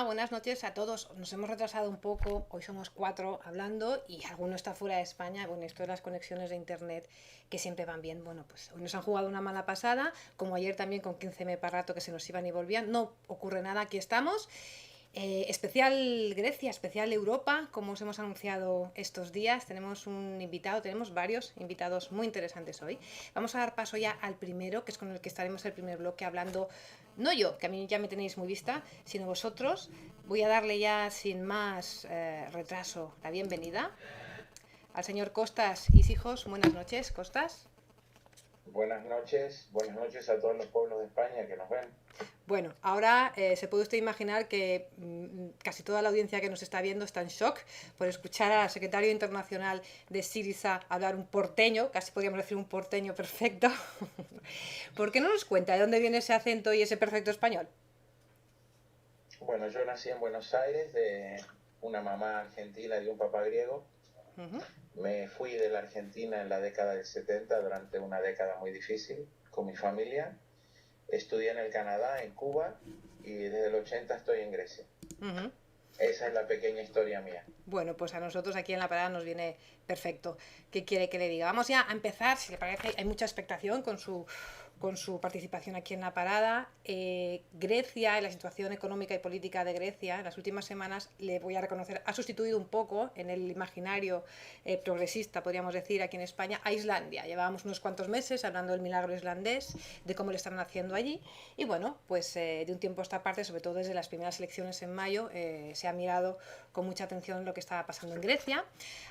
Hola, buenas noches a todos. Nos hemos retrasado un poco, hoy somos cuatro hablando y alguno está fuera de España. Bueno, esto de las conexiones de internet que siempre van bien. Bueno, pues hoy nos han jugado una mala pasada, como ayer también con 15 para rato que se nos iban y volvían. No ocurre nada, aquí estamos. Especial Grecia, especial Europa, como os hemos anunciado estos días. Tenemos un invitado, tenemos varios invitados muy interesantes hoy. Vamos a dar paso ya al primero, que es con el que estaremos el primer bloque hablando, no yo, que a mí ya me tenéis muy vista, sino vosotros. Voy a darle ya sin más retraso la bienvenida al señor Costas Isijos. Buenas noches, Costas. Buenas noches a todos los pueblos de España que nos ven. Bueno, ahora se puede usted imaginar que casi toda la audiencia que nos está viendo está en shock por escuchar al secretario internacional de Syriza hablar un porteño, casi podríamos decir un porteño perfecto. ¿Por qué no nos cuenta de dónde viene ese acento y ese perfecto español? Bueno, yo nací en Buenos Aires de una mamá argentina y un papá griego. Uh -huh. Me fui de la Argentina en la década del 70 durante una década muy difícil con mi familia. Estudié en el Canadá, en Cuba y desde el 80 estoy en Grecia. Uh -huh. Esa es la pequeña historia mía. Bueno, pues a nosotros aquí en la parada nos viene perfecto. ¿Qué quiere que le diga? Vamos ya a empezar, si le parece, hay mucha expectación con su participación aquí en la parada. Grecia y la situación económica y política de Grecia en las últimas semanas, le voy a reconocer, ha sustituido un poco en el imaginario progresista, podríamos decir, aquí en España, a Islandia. Llevábamos unos cuantos meses hablando del milagro islandés, de cómo le están haciendo allí, y bueno, pues de un tiempo a esta parte, sobre todo desde las primeras elecciones en mayo, se ha mirado con mucha atención lo que estaba pasando en Grecia.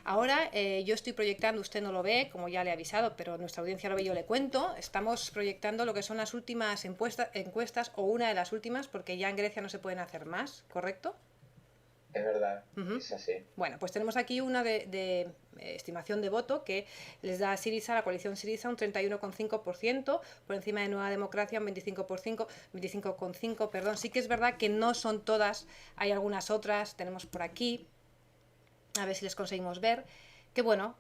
Ahora yo estoy proyectando, usted no lo ve, como ya le he avisado, pero nuestra audiencia lo ve, yo le cuento, estamos proyectando lo que son las últimas encuestas, o una de las últimas, porque ya en Grecia no se pueden hacer más, ¿correcto? Es verdad, es así. Bueno, pues tenemos aquí una de estimación de voto que les da a Syriza, la coalición Syriza, un 31,5%, por encima de Nueva Democracia un 25,5%, perdón. Sí que es verdad que no son todas, hay algunas otras, tenemos por aquí, a ver si les conseguimos ver, que bueno,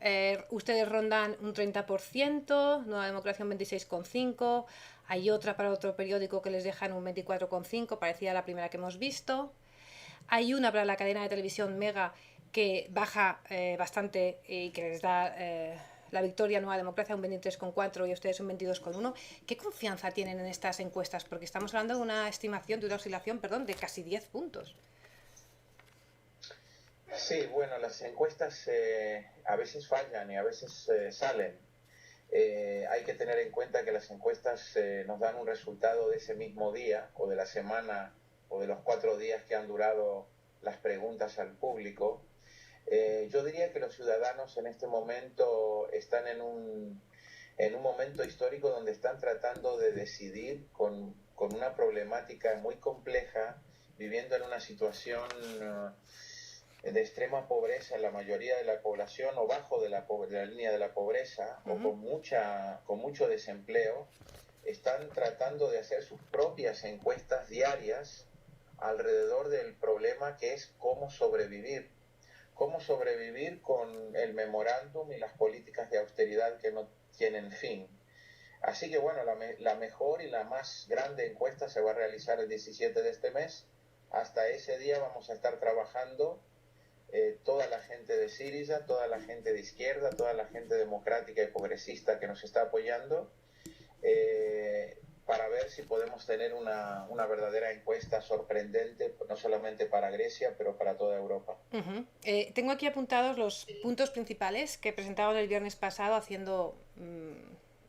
ustedes rondan un 30%, Nueva Democracia un 26,5%, hay otra para otro periódico que les dejan un 24,5%, parecida a la primera que hemos visto. Hay una para la cadena de televisión Mega que baja bastante y que les da la victoria a Nueva Democracia un 23,4 y a ustedes un 22,1. ¿Qué confianza tienen en estas encuestas? Porque estamos hablando de una estimación, de una oscilación, perdón, de casi 10 puntos. Sí, bueno, las encuestas a veces fallan y a veces salen. Hay que tener en cuenta que las encuestas nos dan un resultado de ese mismo día o de la semana o de los 4 días que han durado las preguntas al público. Yo diría que los ciudadanos en este momento están en un momento histórico donde están tratando de decidir con una problemática muy compleja, viviendo en una situación de extrema pobreza en la mayoría de la población o bajo de la línea de la pobreza o con mucho desempleo, están tratando de hacer sus propias encuestas diarias alrededor del problema que es cómo sobrevivir con el memorándum y las políticas de austeridad que no tienen fin. Así que bueno, la mejor y la más grande encuesta se va a realizar el 17 de este mes. Hasta ese día vamos a estar trabajando toda la gente de Syriza, toda la gente de izquierda, toda la gente democrática y progresista que nos está apoyando, para ver si podemos tener una verdadera encuesta sorprendente, no solamente para Grecia, pero para toda Europa. Tengo aquí apuntados los puntos principales que presentaron el viernes pasado haciendo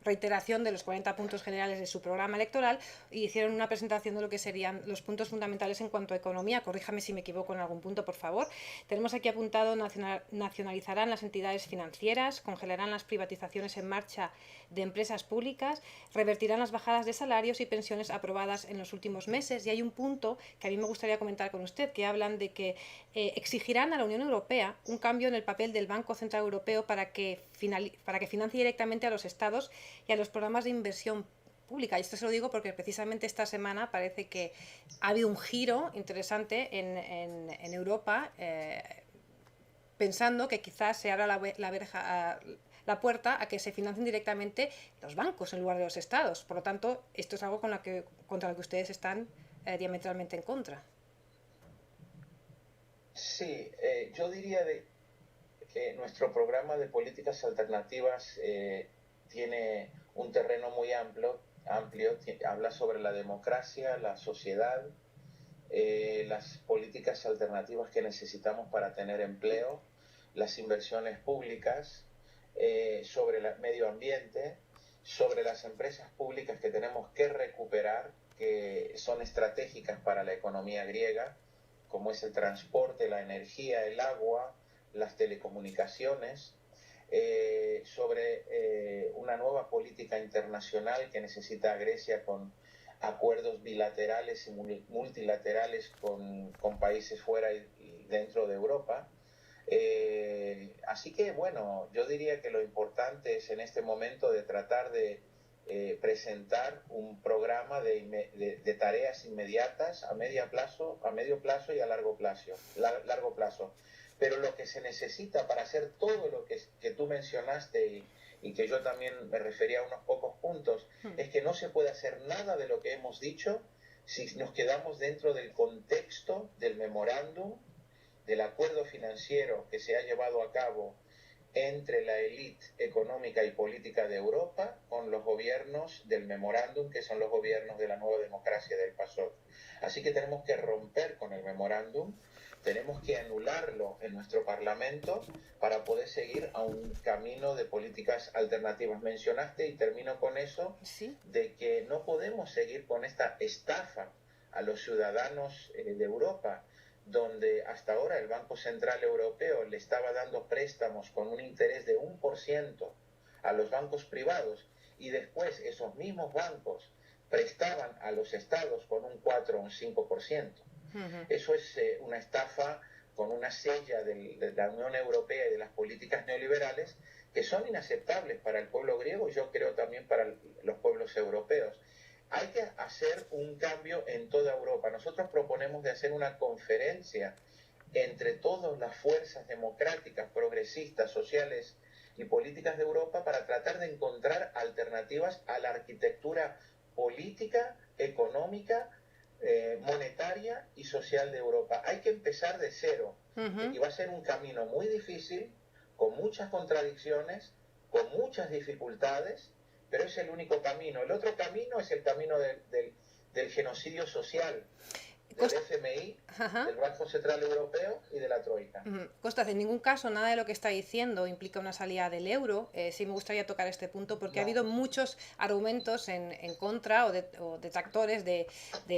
reiteración de los 40 puntos generales de su programa electoral y hicieron una presentación de lo que serían los puntos fundamentales en cuanto a economía. Corríjame si me equivoco en algún punto, por favor. Tenemos aquí apuntado: nacionalizarán las entidades financieras, congelarán las privatizaciones en marcha de empresas públicas, revertirán las bajadas de salarios y pensiones aprobadas en los últimos meses. Y hay un punto que a mí me gustaría comentar con usted, que hablan de que exigirán a la Unión Europea un cambio en el papel del Banco Central Europeo para que financie directamente a los estados y a los programas de inversión pública. Y esto se lo digo porque precisamente esta semana parece que ha habido un giro interesante en Europa, pensando que quizás se abra la puerta a que se financien directamente los bancos en lugar de los estados. Por lo tanto, esto es algo contra lo que ustedes están diametralmente en contra. Sí, yo diría que nuestro programa de políticas alternativas tiene un terreno muy amplio, habla sobre la democracia, la sociedad, las políticas alternativas que necesitamos para tener empleo, las inversiones públicas, sobre el medio ambiente, sobre las empresas públicas que tenemos que recuperar, que son estratégicas para la economía griega, como es el transporte, la energía, el agua, las telecomunicaciones, sobre una nueva política internacional que necesita Grecia con acuerdos bilaterales y multilaterales con países fuera y dentro de Europa. Así que bueno, yo diría que lo importante es en este momento de tratar de presentar un programa de tareas inmediatas a medio plazo y a largo plazo. Pero lo que se necesita para hacer todo lo que tú mencionaste y que yo también me refería a unos pocos puntos, es que no se puede hacer nada de lo que hemos dicho si nos quedamos dentro del contexto del memorándum, del acuerdo financiero que se ha llevado a cabo entre la élite económica y política de Europa con los gobiernos del memorándum, que son los gobiernos de la nueva democracia del PASOK. Así que tenemos que romper con el memorándum, tenemos que anularlo en nuestro Parlamento para poder seguir a un camino de políticas alternativas. Mencionaste, y termino con eso, ¿Sí? de que no podemos seguir con esta estafa a los ciudadanos de Europa, donde hasta ahora el Banco Central Europeo le estaba dando préstamos con un interés de 1% a los bancos privados, y después esos mismos bancos prestaban a los estados con un 4 o un 5%. Eso es una estafa con una sella de la Unión Europea y de las políticas neoliberales que son inaceptables para el pueblo griego y yo creo también para los pueblos europeos. Hay que hacer un cambio en toda Europa. Nosotros proponemos de hacer una conferencia entre todas las fuerzas democráticas, progresistas, sociales y políticas de Europa para tratar de encontrar alternativas a la arquitectura política, económica, monetaria y social de Europa. Hay que empezar de cero y va a ser un camino muy difícil, con muchas contradicciones, con muchas dificultades, pero es el único camino. El otro camino es el camino del genocidio social, del FMI, del Banco Central Europeo y de la Troika. Costas, en ningún caso nada de lo que está diciendo implica una salida del euro. Sí me gustaría tocar este punto porque ha habido muchos argumentos en contra o detractores de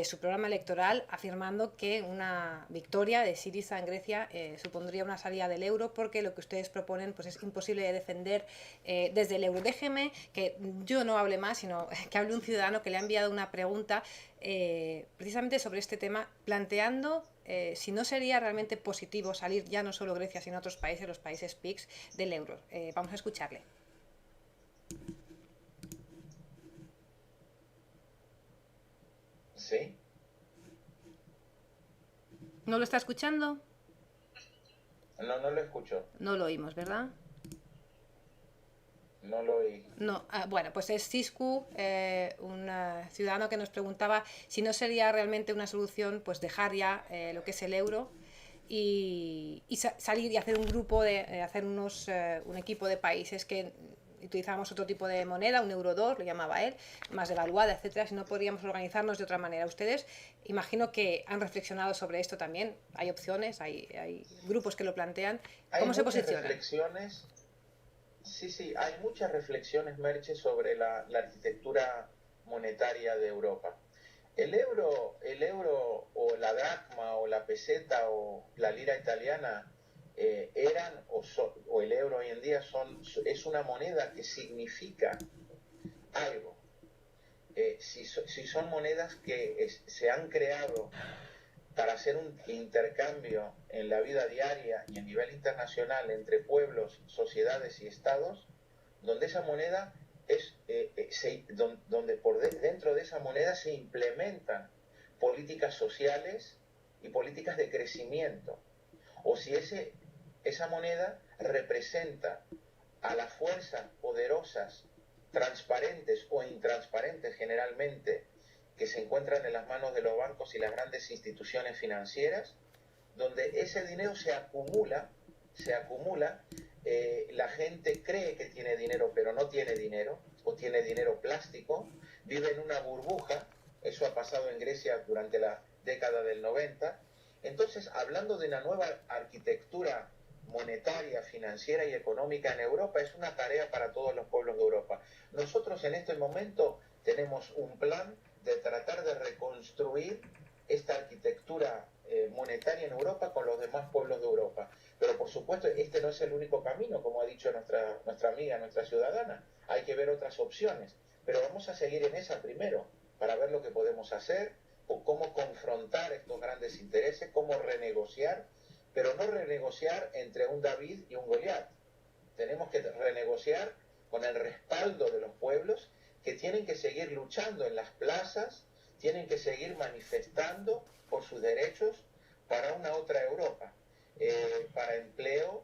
su programa electoral afirmando que una victoria de Syriza en Grecia supondría una salida del euro porque lo que ustedes proponen pues es imposible de defender desde el euro. Déjeme que yo no hable más, sino que hable un ciudadano que le ha enviado una pregunta precisamente sobre este tema, planteando si no sería realmente positivo salir ya no solo Grecia, sino otros países, los países PIGS, del euro. Vamos a escucharle. ¿Sí? ¿No lo está escuchando? No, no lo escucho. No lo oímos, ¿verdad? No lo oí. No, bueno, pues es Ciscu, un ciudadano que nos preguntaba si no sería realmente una solución pues dejar ya lo que es el euro y salir y hacer un grupo hacer un equipo de países que utilizábamos otro tipo de moneda, un euro 2, lo llamaba él, más devaluada, etcétera, si no podríamos organizarnos de otra manera. Ustedes, imagino que han reflexionado sobre esto también. Hay opciones, hay grupos que lo plantean. ¿Cómo se posicionan? Reflexiones. Sí, hay muchas reflexiones, Merche, sobre la arquitectura monetaria de Europa. El euro o la dracma o la peseta o la lira italiana o el euro hoy en día es una moneda que significa algo. Si son monedas que se han creado para hacer un intercambio en la vida diaria y a nivel internacional entre pueblos, sociedades y estados, donde esa moneda donde dentro de esa moneda se implementan políticas sociales y políticas de crecimiento, o si esa moneda representa a las fuerzas poderosas, transparentes o intransparentes generalmente, que se encuentran en las manos de los bancos y las grandes instituciones financieras, donde ese dinero se acumula, la gente cree que tiene dinero, pero no tiene dinero, o tiene dinero plástico, vive en una burbuja. Eso ha pasado en Grecia durante la década del 90. Entonces, hablando de una nueva arquitectura monetaria, financiera y económica en Europa, es una tarea para todos los pueblos de Europa. Nosotros en este momento tenemos un plan de tratar de reconstruir esta arquitectura monetaria en Europa con los demás pueblos de Europa. Pero por supuesto, este no es el único camino, como ha dicho nuestra amiga, nuestra ciudadana. Hay que ver otras opciones. Pero vamos a seguir en esa primero, para ver lo que podemos hacer, o cómo confrontar estos grandes intereses, cómo renegociar, pero no renegociar entre un David y un Goliat. Tenemos que renegociar con el respaldo de los pueblos, que tienen que seguir luchando en las plazas, tienen que seguir manifestando por sus derechos para una otra Europa, para empleo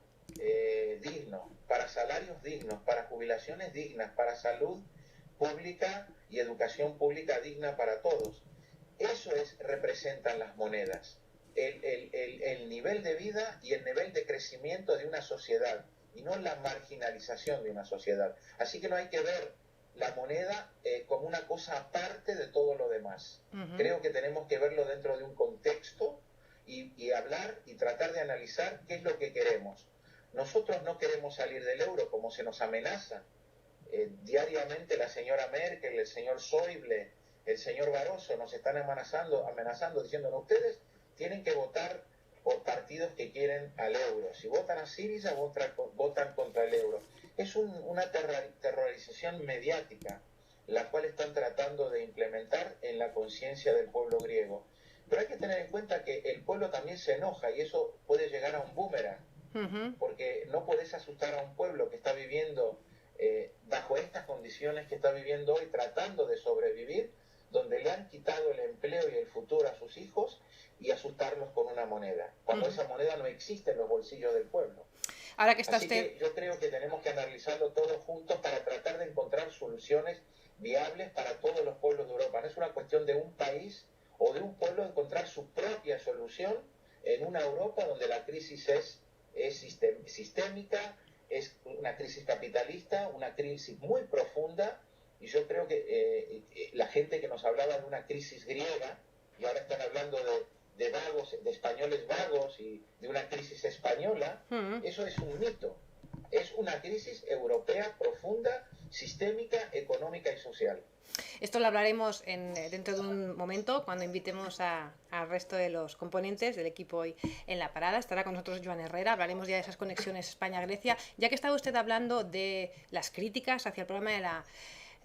digno, para salarios dignos, para jubilaciones dignas, para salud pública y educación pública digna para todos. Eso representan las monedas, el nivel de vida y el nivel de crecimiento de una sociedad, y no la marginalización de una sociedad. Así que no hay que ver la moneda como una cosa aparte de todo lo demás. Creo que tenemos que verlo dentro de un contexto y hablar y tratar de analizar qué es lo que queremos. Nosotros no queremos salir del euro como se nos amenaza. Diariamente la señora Merkel, el señor Schäuble, el señor Barroso nos están amenazando diciéndonos: ustedes tienen que votar por partidos que quieren al euro. Si votan a Syriza, votan contra el euro. Es una terrorización mediática, la cual están tratando de implementar en la conciencia del pueblo griego. Pero hay que tener en cuenta que el pueblo también se enoja, y eso puede llegar a un boomerang, porque no puedes asustar a un pueblo que está viviendo bajo estas condiciones que está viviendo hoy, tratando de sobrevivir, donde le han quitado el empleo y el futuro a sus hijos, y asustarlos con una moneda, cuando esa moneda no existe en los bolsillos del pueblo. Ahora que está Así que yo creo que tenemos que analizarlo todos juntos para tratar de encontrar soluciones viables para todos los pueblos de Europa. No es una cuestión de un país o de un pueblo encontrar su propia solución en una Europa donde la crisis es sistémica, es una crisis capitalista, una crisis muy profunda. Y yo creo que la gente que nos hablaba de una crisis griega, y ahora están hablando de vagos, de españoles vagos, y de una crisis española, eso es un mito. Es una crisis europea profunda, sistémica, económica y social. Esto lo hablaremos dentro de un momento, cuando invitemos al resto de los componentes del equipo hoy en la parada. Estará con nosotros Joan Herrera, hablaremos ya de esas conexiones España-Grecia. Ya que estaba usted hablando de las críticas hacia el programa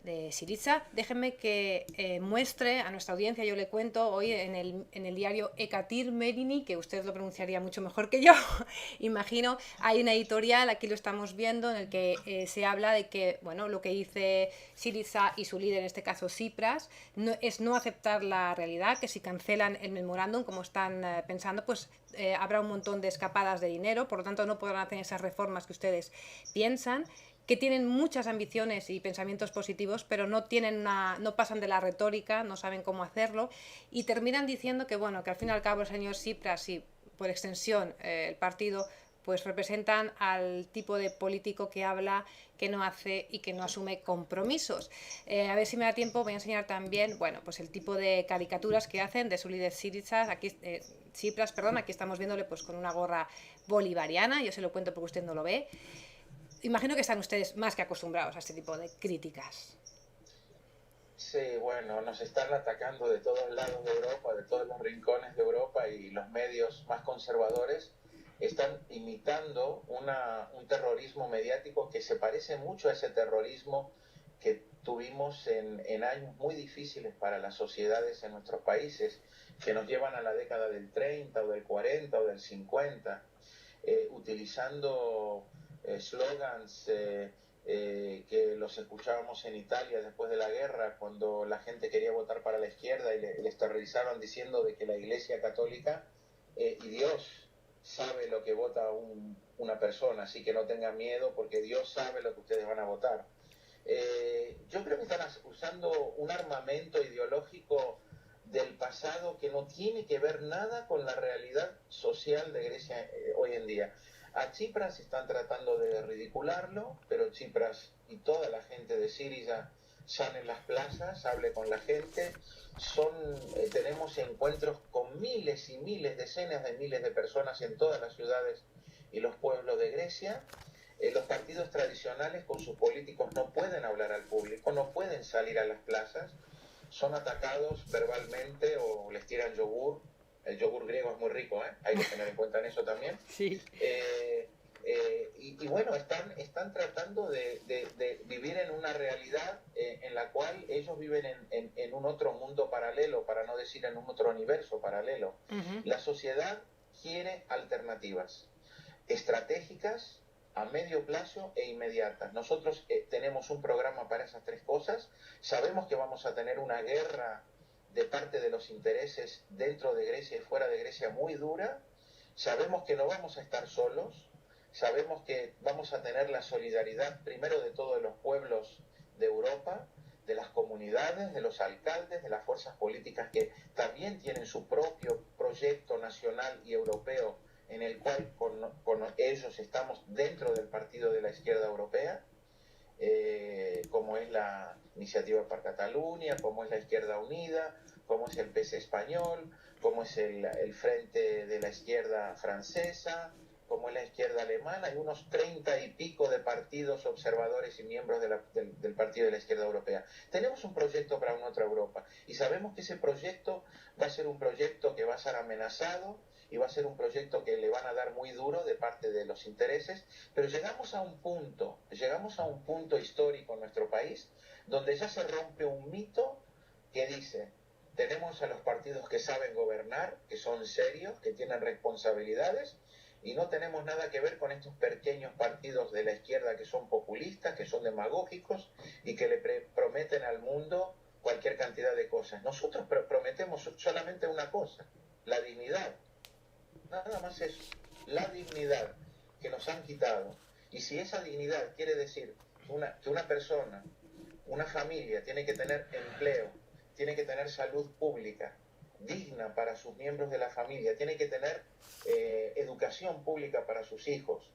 de Syriza, déjenme que muestre a nuestra audiencia, yo le cuento, hoy en el diario Ekatir Merini, que usted lo pronunciaría mucho mejor que yo, imagino, hay una editorial, aquí lo estamos viendo, en el que se habla de que, bueno, lo que dice Syriza y su líder, en este caso Tsipras, es no aceptar la realidad, que si cancelan el memorándum, como están pensando, pues habrá un montón de escapadas de dinero, por lo tanto no podrán hacer esas reformas que ustedes piensan, que tienen muchas ambiciones y pensamientos positivos, pero no pasan de la retórica, no saben cómo hacerlo, y terminan diciendo que, bueno, que al fin y al cabo el señor Tsipras y, por extensión, el partido, pues representan al tipo de político que habla, que no hace y que no asume compromisos. A ver si me da tiempo, voy a enseñar también, bueno, pues el tipo de caricaturas que hacen de su líder Tsipras, aquí estamos viéndole pues con una gorra bolivariana, yo se lo cuento porque usted no lo ve. Imagino que están ustedes más que acostumbrados a este tipo de críticas. Sí, bueno, nos están atacando de todos lados de Europa, de todos los rincones de Europa, y los medios más conservadores están imitando un terrorismo mediático que se parece mucho a ese terrorismo que tuvimos en años muy difíciles para las sociedades en nuestros países, que nos llevan a la década del 30 o del 40 o del 50, utilizando slogans que los escuchábamos en Italia después de la guerra, cuando la gente quería votar para la izquierda, y les terrorizaron diciendo de que la Iglesia Católica y Dios sabe lo que vota una persona, así que no tengan miedo porque Dios sabe lo que ustedes van a votar. Yo creo que están usando un armamento ideológico del pasado lado que no tiene que ver nada con la realidad social de Grecia hoy en día. A Tsipras están tratando de ridicularlo, pero Tsipras y toda la gente de Syriza salen en las plazas, hable con la gente. Tenemos encuentros con miles y miles, decenas de miles de personas en todas las ciudades y los pueblos de Grecia. Los partidos tradicionales con sus políticos no pueden hablar al público, no pueden salir a las plazas, son atacados verbalmente o les tiran yogur. El yogur griego es muy rico, hay que tener en cuenta en eso también. Sí. Y bueno, están tratando de vivir en una realidad en la cual ellos viven en un otro mundo paralelo, para no decir en un otro universo paralelo. Uh-huh. La sociedad quiere alternativas estratégicas, a medio plazo e inmediatas. Nosotros tenemos un programa para esas tres cosas. Sabemos que vamos a tener una guerra de parte de los intereses dentro de Grecia y fuera de Grecia muy dura. Sabemos que no vamos a estar solos. Sabemos que vamos a tener la solidaridad primero de todos los pueblos de Europa, de las comunidades, de los alcaldes, de las fuerzas políticas que también tienen su propio proyecto nacional y europeo, en el cual con ellos estamos dentro del partido de la izquierda europea, como es la Iniciativa per Catalunya, como es la Izquierda Unida, como es el PS español, como es el Frente de la Izquierda francesa, como es la izquierda alemana. Hay unos 30 y pico de partidos observadores y miembros del Partido de la Izquierda Europea. Tenemos un proyecto para una otra Europa y sabemos que ese proyecto va a ser un proyecto que va a ser amenazado y va a ser un proyecto que le van a dar muy duro de parte de los intereses, pero llegamos a un punto histórico en nuestro país donde ya se rompe un mito que dice: tenemos a los partidos que saben gobernar, que son serios, que tienen responsabilidades, y no tenemos nada que ver con estos pequeños partidos de la izquierda que son populistas, que son demagógicos y que le prometen al mundo cualquier cantidad de cosas. Nosotros prometemos solamente una cosa: la dignidad. Nada más eso, la dignidad que nos han quitado. Y si esa dignidad quiere decir que una persona, una familia, tiene que tener empleo, tiene que tener salud pública digna para sus miembros de la familia, tiene que tener educación pública para sus hijos,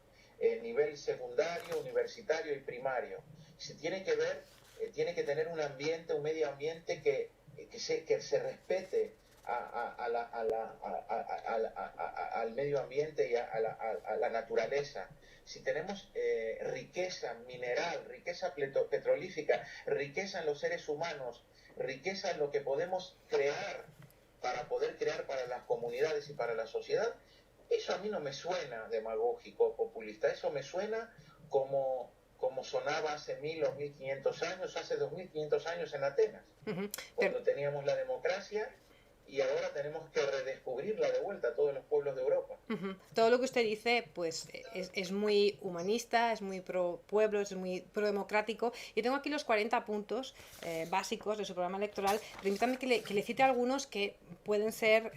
nivel secundario, universitario y primario. Si tiene que ver, tiene que tener un ambiente, un medio ambiente que se respete al medio ambiente y a la naturaleza. Si tenemos riqueza mineral, riqueza petrolífica, riqueza en los seres humanos, riqueza en lo que podemos crear para poder crear para las comunidades y para la sociedad, eso a mí no me suena demagógico o populista, eso me suena como sonaba hace 1000 o 1500 años, hace 2500 años en Atenas, cuando teníamos la democracia. Y ahora tenemos que redescubrirla de vuelta a todos los pueblos de Europa. Todo lo que usted dice pues es muy humanista, es muy pro pueblo, es muy pro democrático. Y tengo aquí los 40 puntos básicos de su programa electoral. Permítame que le cite algunos que pueden ser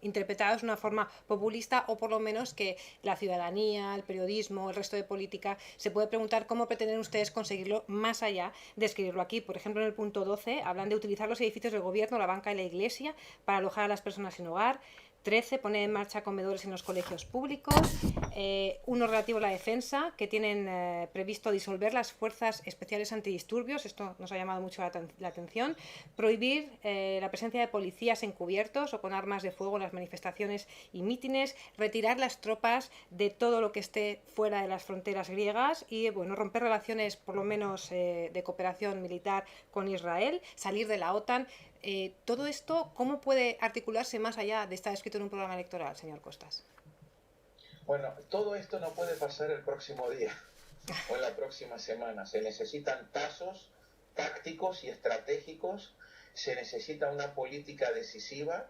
interpretados de una forma populista, o por lo menos que la ciudadanía, el periodismo, el resto de política se puede preguntar cómo pretenden ustedes conseguirlo, más allá de escribirlo aquí. Por ejemplo, en el punto 12 hablan de utilizar los edificios del gobierno, la banca y la iglesia para alojar a las personas sin hogar. 13, poner en marcha comedores en los colegios públicos. Uno relativo a la defensa, que tienen previsto disolver las fuerzas especiales antidisturbios. Esto nos ha llamado mucho la atención. Prohibir la presencia de policías encubiertos o con armas de fuego en las manifestaciones y mítines. Retirar las tropas de todo lo que esté fuera de las fronteras griegas y, bueno, romper relaciones, por lo menos de cooperación militar con Israel. Salir de la OTAN. Todo esto, ¿cómo puede articularse más allá de estar escrito en un programa electoral, señor Costas? Bueno, todo esto no puede pasar el próximo día o en la próxima semana. Se necesitan pasos tácticos y estratégicos, se necesita una política decisiva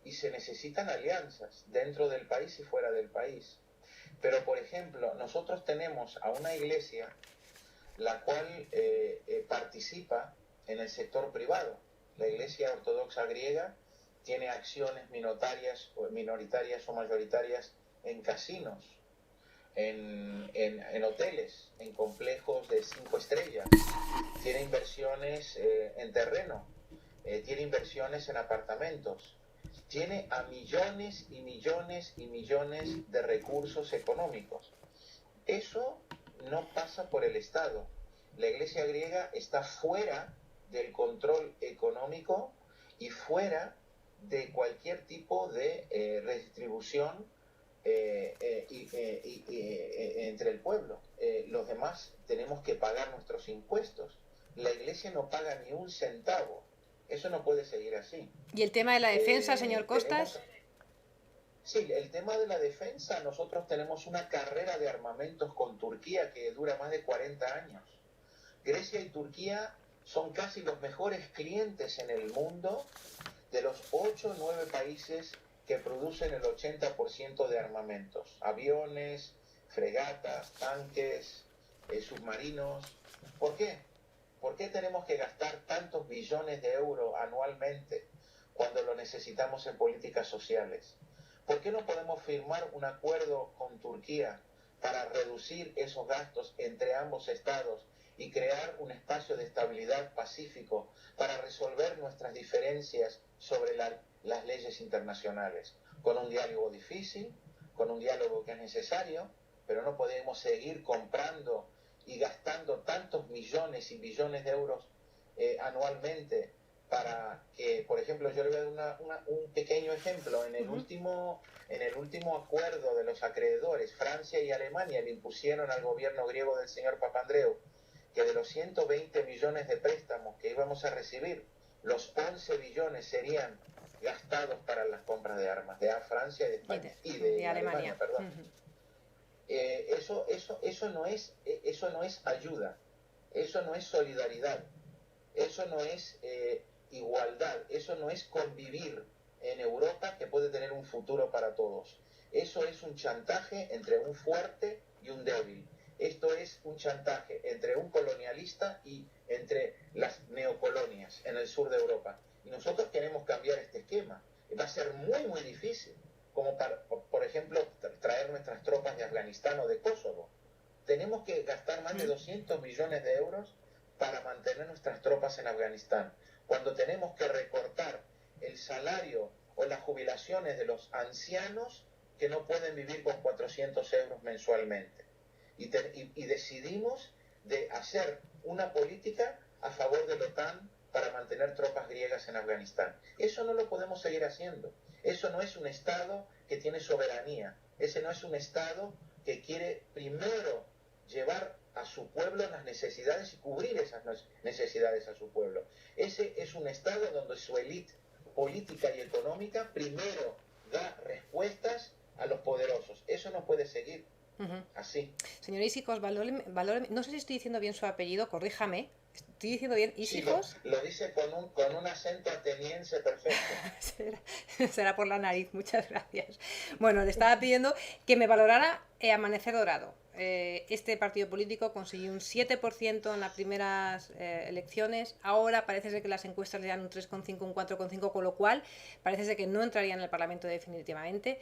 y se necesitan alianzas dentro del país y fuera del país. Pero, por ejemplo, nosotros tenemos a una iglesia la cual participa en el sector privado. La Iglesia Ortodoxa griega tiene acciones minoritarias o mayoritarias en casinos, en hoteles, en complejos de 5 estrellas. Tiene inversiones en terreno. tiene inversiones en apartamentos, tiene a millones y millones y millones de recursos económicos. Eso no pasa por el Estado. La Iglesia griega está fuera del control económico y fuera de cualquier tipo de redistribución entre el pueblo. Los demás tenemos que pagar nuestros impuestos. La Iglesia no paga ni un centavo. Eso no puede seguir así. ¿Y el tema de la defensa, señor Costas? Sí, el tema de la defensa, nosotros tenemos una carrera de armamentos con Turquía que dura más de 40 años. Grecia y Turquía son casi los mejores clientes en el mundo de los 8 o 9 países que producen el 80% de armamentos. Aviones, fregatas, tanques, submarinos. ¿Por qué? ¿Por qué tenemos que gastar tantos billones de euros anualmente cuando lo necesitamos en políticas sociales? ¿Por qué no podemos firmar un acuerdo con Turquía para reducir esos gastos entre ambos estados y crear un espacio de estabilidad pacífico para resolver nuestras diferencias sobre las leyes internacionales? Con un diálogo difícil, con un diálogo que es necesario, pero no podemos seguir comprando y gastando tantos millones y billones de euros anualmente para que, por ejemplo, yo le voy a dar un pequeño ejemplo. En el último acuerdo de los acreedores, Francia y Alemania le impusieron al gobierno griego del señor Papandreou que de los 120 millones de préstamos que íbamos a recibir, los 11 billones serían gastados para las compras de armas de Francia y de España y de Alemania, perdón. Eso no es ayuda, eso no es solidaridad, eso no es igualdad, eso no es convivir en Europa que puede tener un futuro para todos. Eso es un chantaje entre un fuerte y un débil. Esto es un chantaje entre un colonialista y entre las neocolonias en el sur de Europa. Y nosotros queremos cambiar este esquema. Va a ser muy, muy difícil, como por ejemplo, traer nuestras tropas de Afganistán o de Kosovo. Tenemos que gastar más de 200 millones de euros para mantener nuestras tropas en Afganistán, cuando tenemos que recortar el salario o las jubilaciones de los ancianos que no pueden vivir con 400 euros mensualmente. Y decidimos de hacer una política a favor de la OTAN para mantener tropas griegas en Afganistán. Eso no lo podemos seguir haciendo. Eso no es un Estado que tiene soberanía. Ese no es un Estado que quiere primero llevar a su pueblo las necesidades y cubrir esas necesidades a su pueblo. Ese es un Estado donde su élite política y económica primero da respuestas a los poderosos. Eso no puede seguir así. Señor Isijos, no sé si estoy diciendo bien su apellido, corríjame. ¿Estoy diciendo bien Isijos? Sí, lo dice con un acento ateniense perfecto. Será por la nariz, muchas gracias. Bueno, le estaba pidiendo que me valorara Amanecer Dorado. Este partido político consiguió un 7% en las primeras elecciones. Ahora parece ser que las encuestas le dan un 3,5, un 4,5, con lo cual parece ser que no entraría en el Parlamento definitivamente.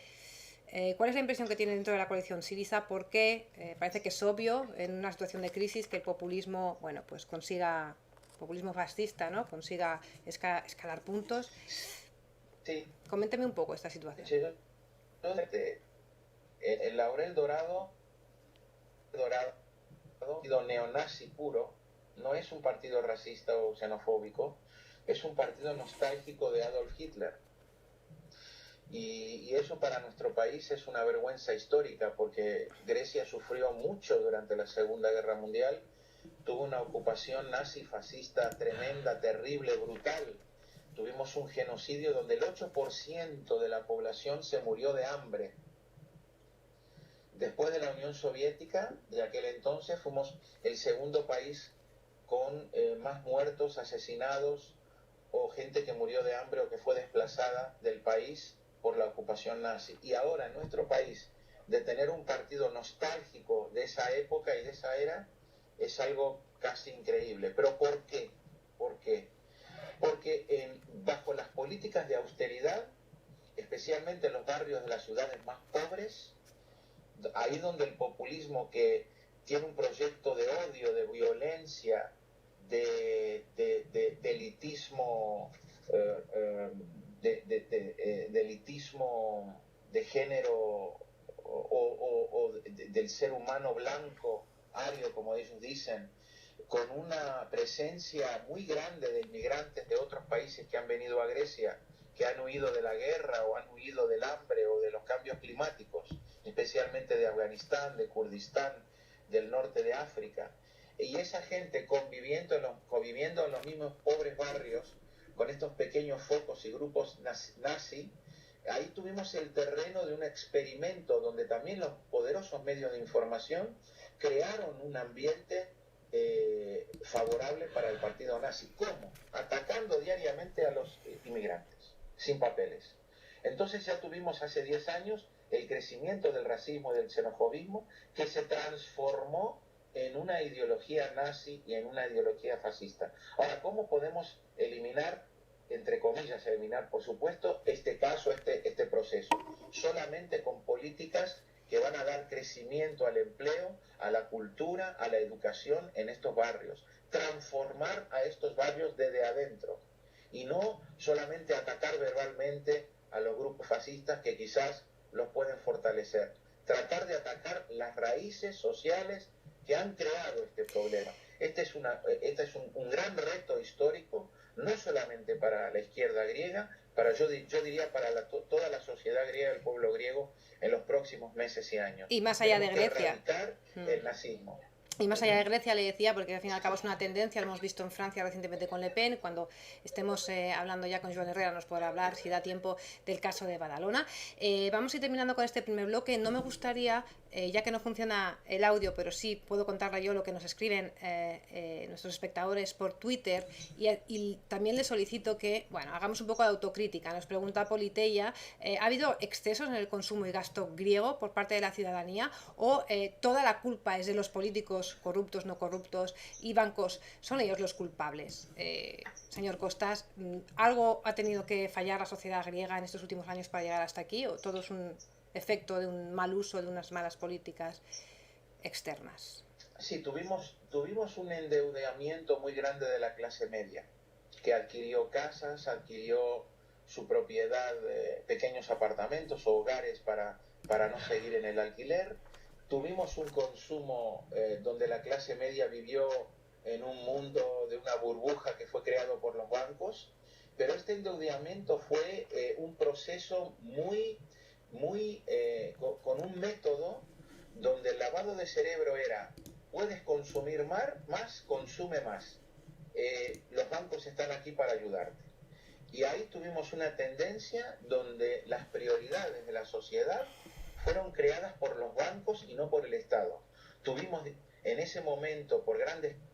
¿Cuál es la impresión que tiene dentro de la coalición Syriza? Porque parece que es obvio, en una situación de crisis, que el populismo, bueno, pues consiga, populismo fascista, ¿no? Consiga escalar puntos. Sí. Coménteme un poco esta situación. Sí, el Laurel Dorado, partido neonazi puro, no es un partido racista o xenofóbico, es un partido nostálgico de Adolf Hitler. Y eso para nuestro país es una vergüenza histórica, porque Grecia sufrió mucho durante la Segunda Guerra Mundial, tuvo una ocupación nazi fascista tremenda, terrible, brutal. Tuvimos un genocidio donde el 8% de la población se murió de hambre. Después de la Unión Soviética, de aquel entonces, fuimos el segundo país con más muertos, asesinados o gente que murió de hambre o que fue desplazada del país por la ocupación nazi. Y ahora en nuestro país, de tener un partido nostálgico de esa época y de esa era, es algo casi increíble. ¿Pero por qué? ¿Por qué? Porque bajo las políticas de austeridad, especialmente en los barrios de las ciudades más pobres, ahí donde el populismo, que tiene un proyecto de odio, de violencia, de elitismo de elitismo de género del ser humano blanco, ario, como ellos dicen, con una presencia muy grande de inmigrantes de otros países que han venido a Grecia, que han huido de la guerra o han huido del hambre o de los cambios climáticos, especialmente de Afganistán, de Kurdistán, del norte de África. Y esa gente conviviendo en los mismos pobres barrios, con estos pequeños focos y grupos nazi, ahí tuvimos el terreno de un experimento donde también los poderosos medios de información crearon un ambiente favorable para el partido nazi. ¿Cómo? Atacando diariamente a los inmigrantes, sin papeles. Entonces ya tuvimos hace 10 años el crecimiento del racismo y del xenofobismo, que se transformó en una ideología nazi y en una ideología fascista. Ahora, ¿cómo podemos eliminar, entre comillas, eliminar, por supuesto, este caso, este proceso? Solamente con políticas que van a dar crecimiento al empleo, a la cultura, a la educación en estos barrios. Transformar a estos barrios desde adentro y no solamente atacar verbalmente a los grupos fascistas que quizás los pueden fortalecer. Tratar de atacar las raíces sociales que han creado este problema. Este es un gran reto histórico, no solamente para la izquierda griega, yo diría para toda la sociedad griega, el pueblo griego, en los próximos meses y años. Y más allá de Grecia. Erradicar el nazismo. Y más allá de Grecia, le decía, porque al fin y al cabo es una tendencia, lo hemos visto en Francia recientemente con Le Pen, cuando estemos hablando ya con Joan Herrera nos podrá hablar, si da tiempo, del caso de Badalona. Vamos a ir terminando con este primer bloque. No me gustaría, ya que no funciona el audio, pero sí puedo contarle yo lo que nos escriben nuestros espectadores por Twitter, y también les solicito que, bueno, hagamos un poco de autocrítica. Nos pregunta Politeia, ¿ha habido excesos en el consumo y gasto griego por parte de la ciudadanía o toda la culpa es de los políticos corruptos, no corruptos y bancos? ¿Son ellos los culpables? Señor Costas, ¿algo ha tenido que fallar la sociedad griega en estos últimos años para llegar hasta aquí, o todo es un efecto de un mal uso de unas malas políticas externas? Sí, tuvimos un endeudamiento muy grande de la clase media, que adquirió casas, adquirió su propiedad, pequeños apartamentos o hogares para no seguir en el alquiler. Tuvimos un consumo donde la clase media vivió en un mundo de una burbuja que fue creado por los bancos, pero este endeudamiento fue un proceso con un método donde el lavado de cerebro era: puedes consumir más, consume más. Los bancos están aquí para ayudarte. Y ahí tuvimos una tendencia donde las prioridades de la sociedad fueron creadas por los bancos y no por el Estado. Tuvimos en ese momento, por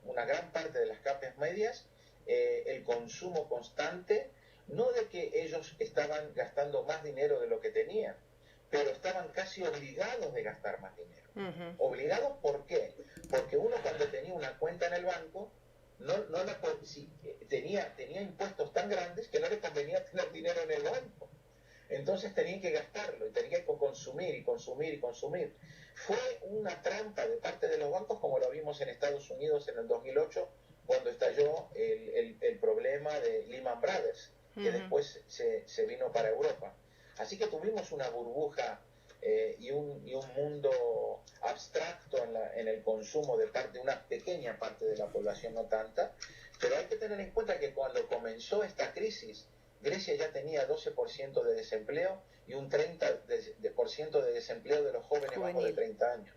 una gran parte de las clases medias, el consumo constante, no de que ellos estaban gastando más dinero de lo que tenían, pero estaban casi obligados de gastar más dinero. ¿Obligados por qué? Porque uno, cuando tenía una cuenta en el banco, tenía impuestos tan grandes que no le convenía tener dinero en el banco. Entonces tenían que gastarlo y tenían que consumir y consumir y consumir. Fue una trampa de parte de los bancos, como lo vimos en Estados Unidos en el 2008, cuando estalló el problema de Lehman Brothers, que después se vino para Europa. Así que tuvimos una burbuja y un mundo abstracto en el consumo de una pequeña parte de la población, no tanta, pero hay que tener en cuenta que cuando comenzó esta crisis, Grecia ya tenía 12% de desempleo y un 30% de desempleo de los jóvenes bajo de 30 años.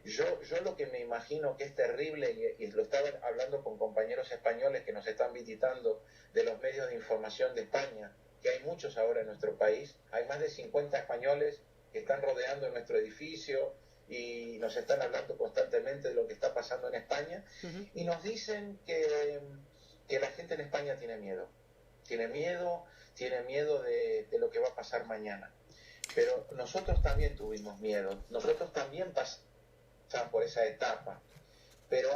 Yo lo que me imagino que es terrible, y lo estaba hablando con compañeros españoles que nos están visitando de los medios de información de España, que hay muchos ahora en nuestro país, hay más de 50 españoles que están rodeando nuestro edificio y nos están hablando constantemente de lo que está pasando en España, y nos dicen que la gente en España tiene miedo de lo que va a pasar mañana. Pero nosotros también tuvimos miedo, nosotros también pasamos por esa etapa, pero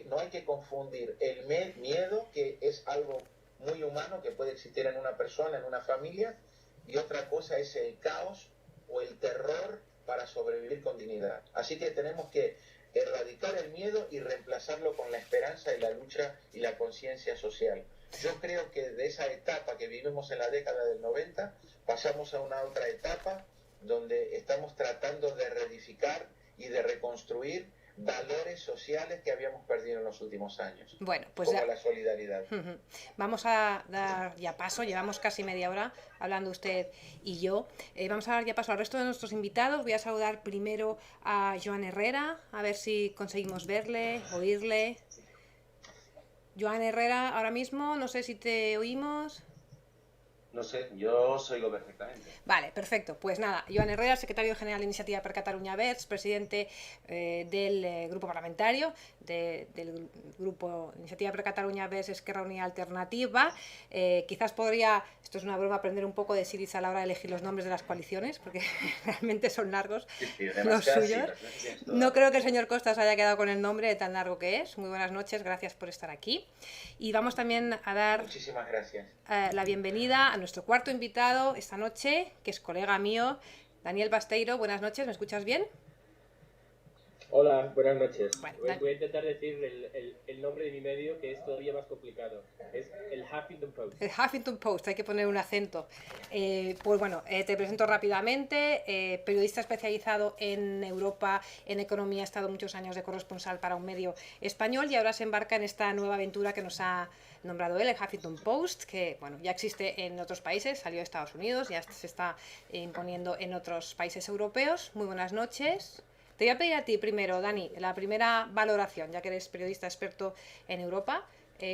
no hay que confundir el miedo, que es algo muy humano que puede existir en una persona, en una familia, y otra cosa es el caos o el terror para sobrevivir con dignidad. Así que tenemos que erradicar el miedo y reemplazarlo con la esperanza y la lucha y la conciencia social. Yo creo que de esa etapa que vivimos en la década del 90, pasamos a una otra etapa donde estamos tratando de reedificar y de reconstruir valores sociales que habíamos perdido en los últimos años, Bueno, pues como ya la solidaridad. vamos a dar ya paso, llevamos casi media hora hablando usted y yo. Vamos a dar ya paso al resto de nuestros invitados. Voy a saludar primero a Joan Herrera, a ver si conseguimos verle, oírle. Joan Herrera, ahora mismo, no sé si te oímos. No sé, yo os oigo perfectamente. Vale, perfecto. Pues nada, Joan Herrera, secretario general de Iniciativa per Catalunya Verds, presidente del grupo parlamentario del grupo Iniciativa per Catalunya Verds Esquerra Unida Alternativa. Quizás podría, esto es una broma, aprender un poco de Syriza a la hora de elegir los nombres de las coaliciones, porque realmente son largos los suyos. No creo que el señor Costas haya quedado con el nombre de tan largo que es. Muy buenas noches, gracias por estar aquí. Y vamos también a dar Muchísimas gracias. La bienvenida a nuestro cuarto invitado esta noche, que es colega mío, Daniel Basteiro. Buenas noches, ¿me escuchas bien? Hola, buenas noches. Bueno, Voy a intentar decir el nombre de mi medio, que es todavía más complicado. Es el Huffington Post. El Huffington Post, hay que poner un acento. Pues bueno, te presento rápidamente. Periodista especializado en Europa, en economía, ha estado muchos años de corresponsal para un medio español y ahora se embarca en esta nueva aventura que nos ha nombrado él, el Huffington Post, que bueno, ya existe en otros países, salió de Estados Unidos, ya se está imponiendo en otros países europeos. Muy buenas noches. Te voy a pedir a ti primero, Dani, la primera valoración, ya que eres periodista experto en Europa.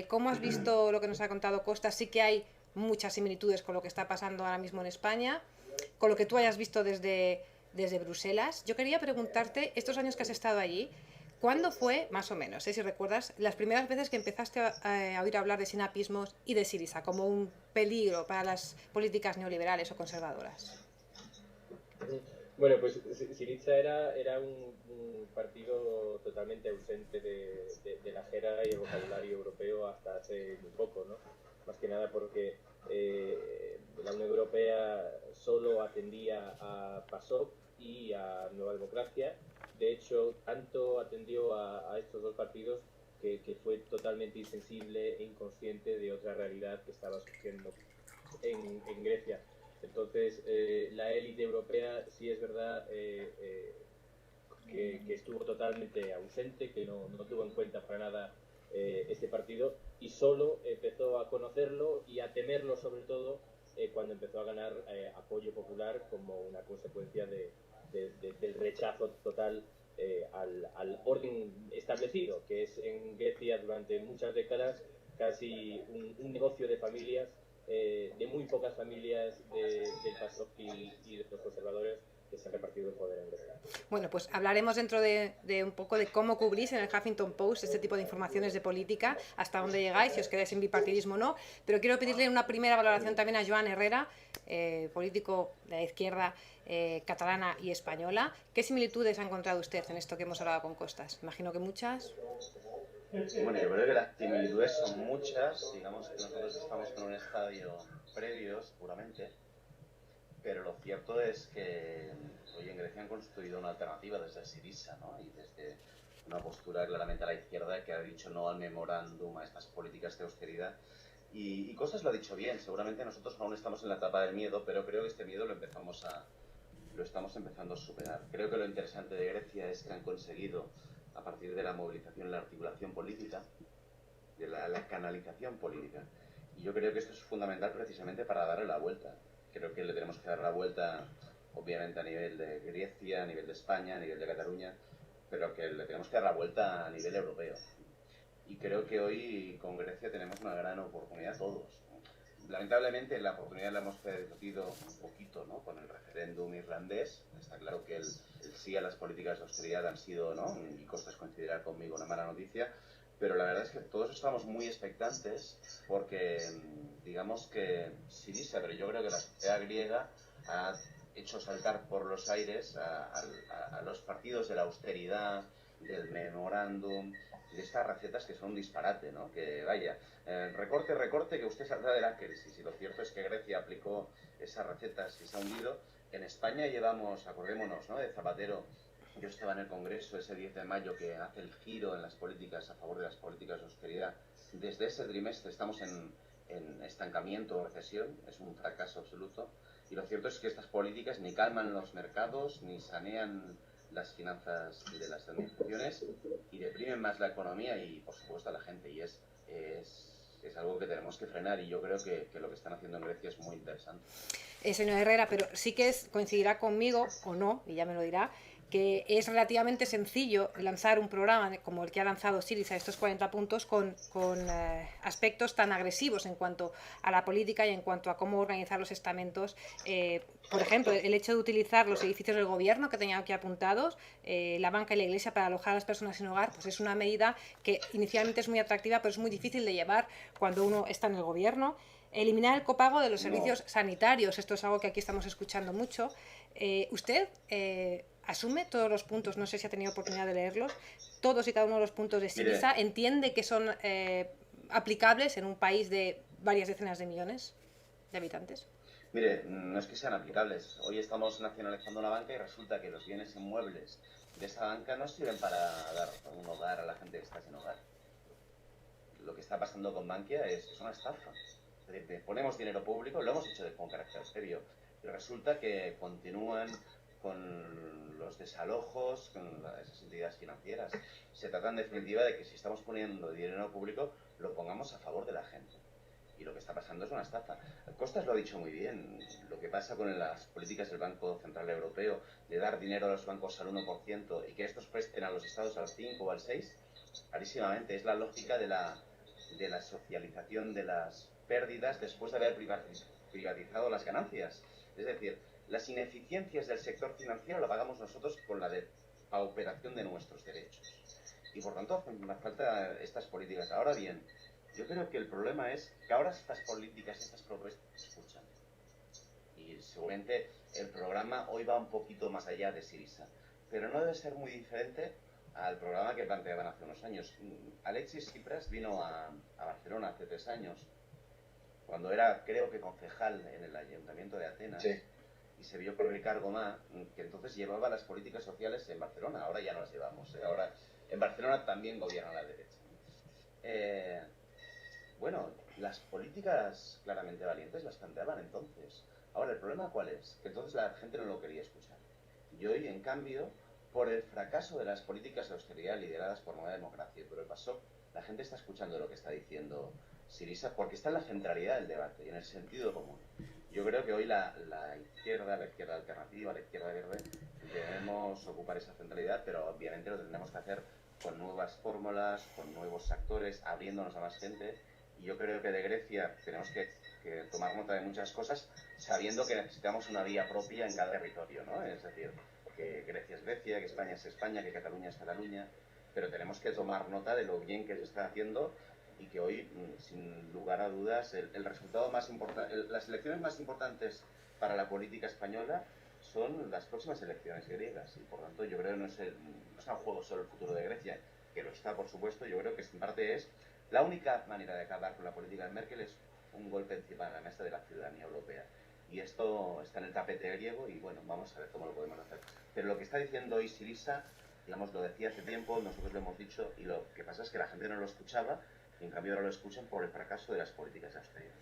¿Cómo has visto lo que nos ha contado Costa? Sí que hay muchas similitudes con lo que está pasando ahora mismo en España, con lo que tú hayas visto desde Bruselas. Yo quería preguntarte, estos años que has estado allí, ¿cuándo fue, más o menos, si recuerdas, las primeras veces que empezaste a oír hablar de sinapismos y de Syriza como un peligro para las políticas neoliberales o conservadoras? Bueno, pues Syriza era un partido totalmente ausente de la jerga y el vocabulario europeo hasta hace muy poco, ¿no? Más que nada porque la Unión Europea solo atendía a PASOK y a Nueva Democracia. De hecho, tanto atendió a estos dos partidos que fue totalmente insensible e inconsciente de otra realidad que estaba surgiendo en Grecia. Entonces, la élite europea sí es verdad que estuvo totalmente ausente, que no tuvo en cuenta para nada este partido y solo empezó a conocerlo y a temerlo sobre todo cuando empezó a ganar apoyo popular como una consecuencia del rechazo total al orden establecido, que es en Grecia durante muchas décadas casi un negocio de familias, de muy pocas familias del PASOK y de los conservadores que se han repartido el poder en Grecia. Bueno, pues hablaremos dentro de un poco de cómo cubrís en el Huffington Post este tipo de informaciones de política, hasta dónde llegáis, si os quedáis en bipartidismo o no, pero quiero pedirle una primera valoración también a Joan Herrera, político de la izquierda catalana y española. ¿Qué similitudes ha encontrado usted en esto que hemos hablado con Costas? Imagino que muchas. Bueno, yo creo que las similitudes son muchas, digamos que nosotros estamos en un estadio previo, seguramente, pero lo cierto es que hoy en Grecia han construido una alternativa desde Syriza, ¿no? Y desde una postura claramente a la izquierda que ha dicho no al memorándum, a estas políticas de austeridad. Y Costas lo ha dicho bien, seguramente nosotros aún estamos en la etapa del miedo, pero creo que este miedo lo estamos empezando a superar. Creo que lo interesante de Grecia es que han conseguido, a partir de la movilización, la articulación política, de la canalización política. Y yo creo que esto es fundamental precisamente para darle la vuelta. Creo que le tenemos que dar la vuelta, obviamente, a nivel de Grecia, a nivel de España, a nivel de Cataluña, pero que le tenemos que dar la vuelta a nivel europeo. Y creo que hoy con Grecia tenemos una gran oportunidad todos. Lamentablemente la oportunidad la hemos perdido un poquito, ¿no? Con el referéndum irlandés. Está claro que el sí a las políticas de austeridad han sido, ¿no? Y Costas coincidirá conmigo, una mala noticia. Pero la verdad es que todos estamos muy expectantes porque, digamos que Syriza, pero yo creo que la sociedad griega ha hecho saltar por los aires a los partidos de la austeridad, del memorándum, de estas recetas que son un disparate, ¿no? Que vaya, recorte, que usted saldrá de la crisis. Y lo cierto es que Grecia aplicó esas recetas y se ha hundido. En España llevamos, acordémonos, ¿no? De Zapatero. Yo estaba en el Congreso ese 10 de mayo que hace el giro en las políticas a favor de las políticas de austeridad. Desde ese trimestre estamos en en estancamiento o recesión, es un fracaso absoluto. Y lo cierto es que estas políticas ni calman los mercados, ni sanean las finanzas de las administraciones y deprimen más la economía y, por supuesto, a la gente. Y es algo que tenemos que frenar, y yo creo que lo que están haciendo en Grecia es muy interesante. Señor Herrera, pero sí que coincidirá conmigo, o no, y ya me lo dirá, que es relativamente sencillo lanzar un programa como el que ha lanzado Syriza, estos 40 puntos, con aspectos tan agresivos en cuanto a la política y en cuanto a cómo organizar los estamentos. Por ejemplo, el hecho de utilizar los edificios del gobierno que tenía aquí apuntados, la banca y la iglesia para alojar a las personas sin hogar, pues es una medida que inicialmente es muy atractiva, pero es muy difícil de llevar cuando uno está en el gobierno. Eliminar el copago de los servicios sanitarios, esto es algo que aquí estamos escuchando mucho. ¿Usted asume todos los puntos? No sé si ha tenido oportunidad de leerlos. Todos y cada uno de los puntos de Syriza, ¿entiende que son aplicables en un país de varias decenas de millones de habitantes? Mire, no es que sean aplicables. Hoy estamos nacionalizando una banca y resulta que los bienes inmuebles de esa banca no sirven para dar un hogar a la gente que está sin hogar. Lo que está pasando con Bankia es una estafa. Es decir, ponemos dinero público, lo hemos hecho con carácter serio, y resulta que continúan con los desalojos, con esas entidades financieras. Se trata en definitiva de que si estamos poniendo dinero público, lo pongamos a favor de la gente. Y lo que está pasando es una estafa. Costas lo ha dicho muy bien. Lo que pasa con las políticas del Banco Central Europeo de dar dinero a los bancos al 1% y que estos presten a los estados al 5 o al 6, clarísimamente es la lógica de la socialización de las pérdidas después de haber privatizado las ganancias. Es decir, las ineficiencias del sector financiero la pagamos nosotros con la pauperación de nuestros derechos. Y por tanto hacen falta estas políticas. Ahora bien, yo creo que el problema es que ahora estas políticas, estas propuestas se escuchan. Y seguramente el programa hoy va un poquito más allá de Syriza. Pero no debe ser muy diferente al programa que planteaban hace unos años. Alexis Tsipras vino a Barcelona hace 3 años, cuando era, creo que, concejal en el Ayuntamiento de Atenas, sí, y se vio con Ricard Gomá, que entonces llevaba las políticas sociales en Barcelona. Ahora ya no las llevamos. Ahora en Barcelona también gobierna la derecha. Bueno, las políticas claramente valientes las planteaban entonces. Ahora, ¿el problema cuál es? Que entonces la gente no lo quería escuchar. Y hoy, en cambio, por el fracaso de las políticas de austeridad lideradas por Nueva Democracia y por el PASOK, la gente está escuchando lo que está diciendo Syriza, porque está en la centralidad del debate y en el sentido común. Yo creo que hoy la izquierda alternativa, la izquierda verde, debemos ocupar esa centralidad, pero obviamente lo tendremos que hacer con nuevas fórmulas, con nuevos actores, abriéndonos a más gente. Y yo creo que de Grecia tenemos que tomar nota de muchas cosas, sabiendo que necesitamos una vía propia en cada territorio, ¿no? Es decir, que Grecia es Grecia, que España es España, que Cataluña es Cataluña, pero tenemos que tomar nota de lo bien que se está haciendo y que hoy, sin lugar a dudas, el resultado más importante, las elecciones más importantes para la política española son las próximas elecciones griegas, y por tanto yo creo que no es un juego solo el futuro de Grecia, que lo está, por supuesto. Yo creo que en parte es la única manera de acabar con la política de Merkel, es un golpe encima de la mesa de la ciudadanía europea. Y esto está en el tapete griego y bueno, vamos a ver cómo lo podemos hacer. Pero lo que está diciendo hoy Syriza, digamos, lo decía hace tiempo, nosotros lo hemos dicho, y lo que pasa es que la gente no lo escuchaba, y en cambio ahora lo escuchan por el fracaso de las políticas de austeridad.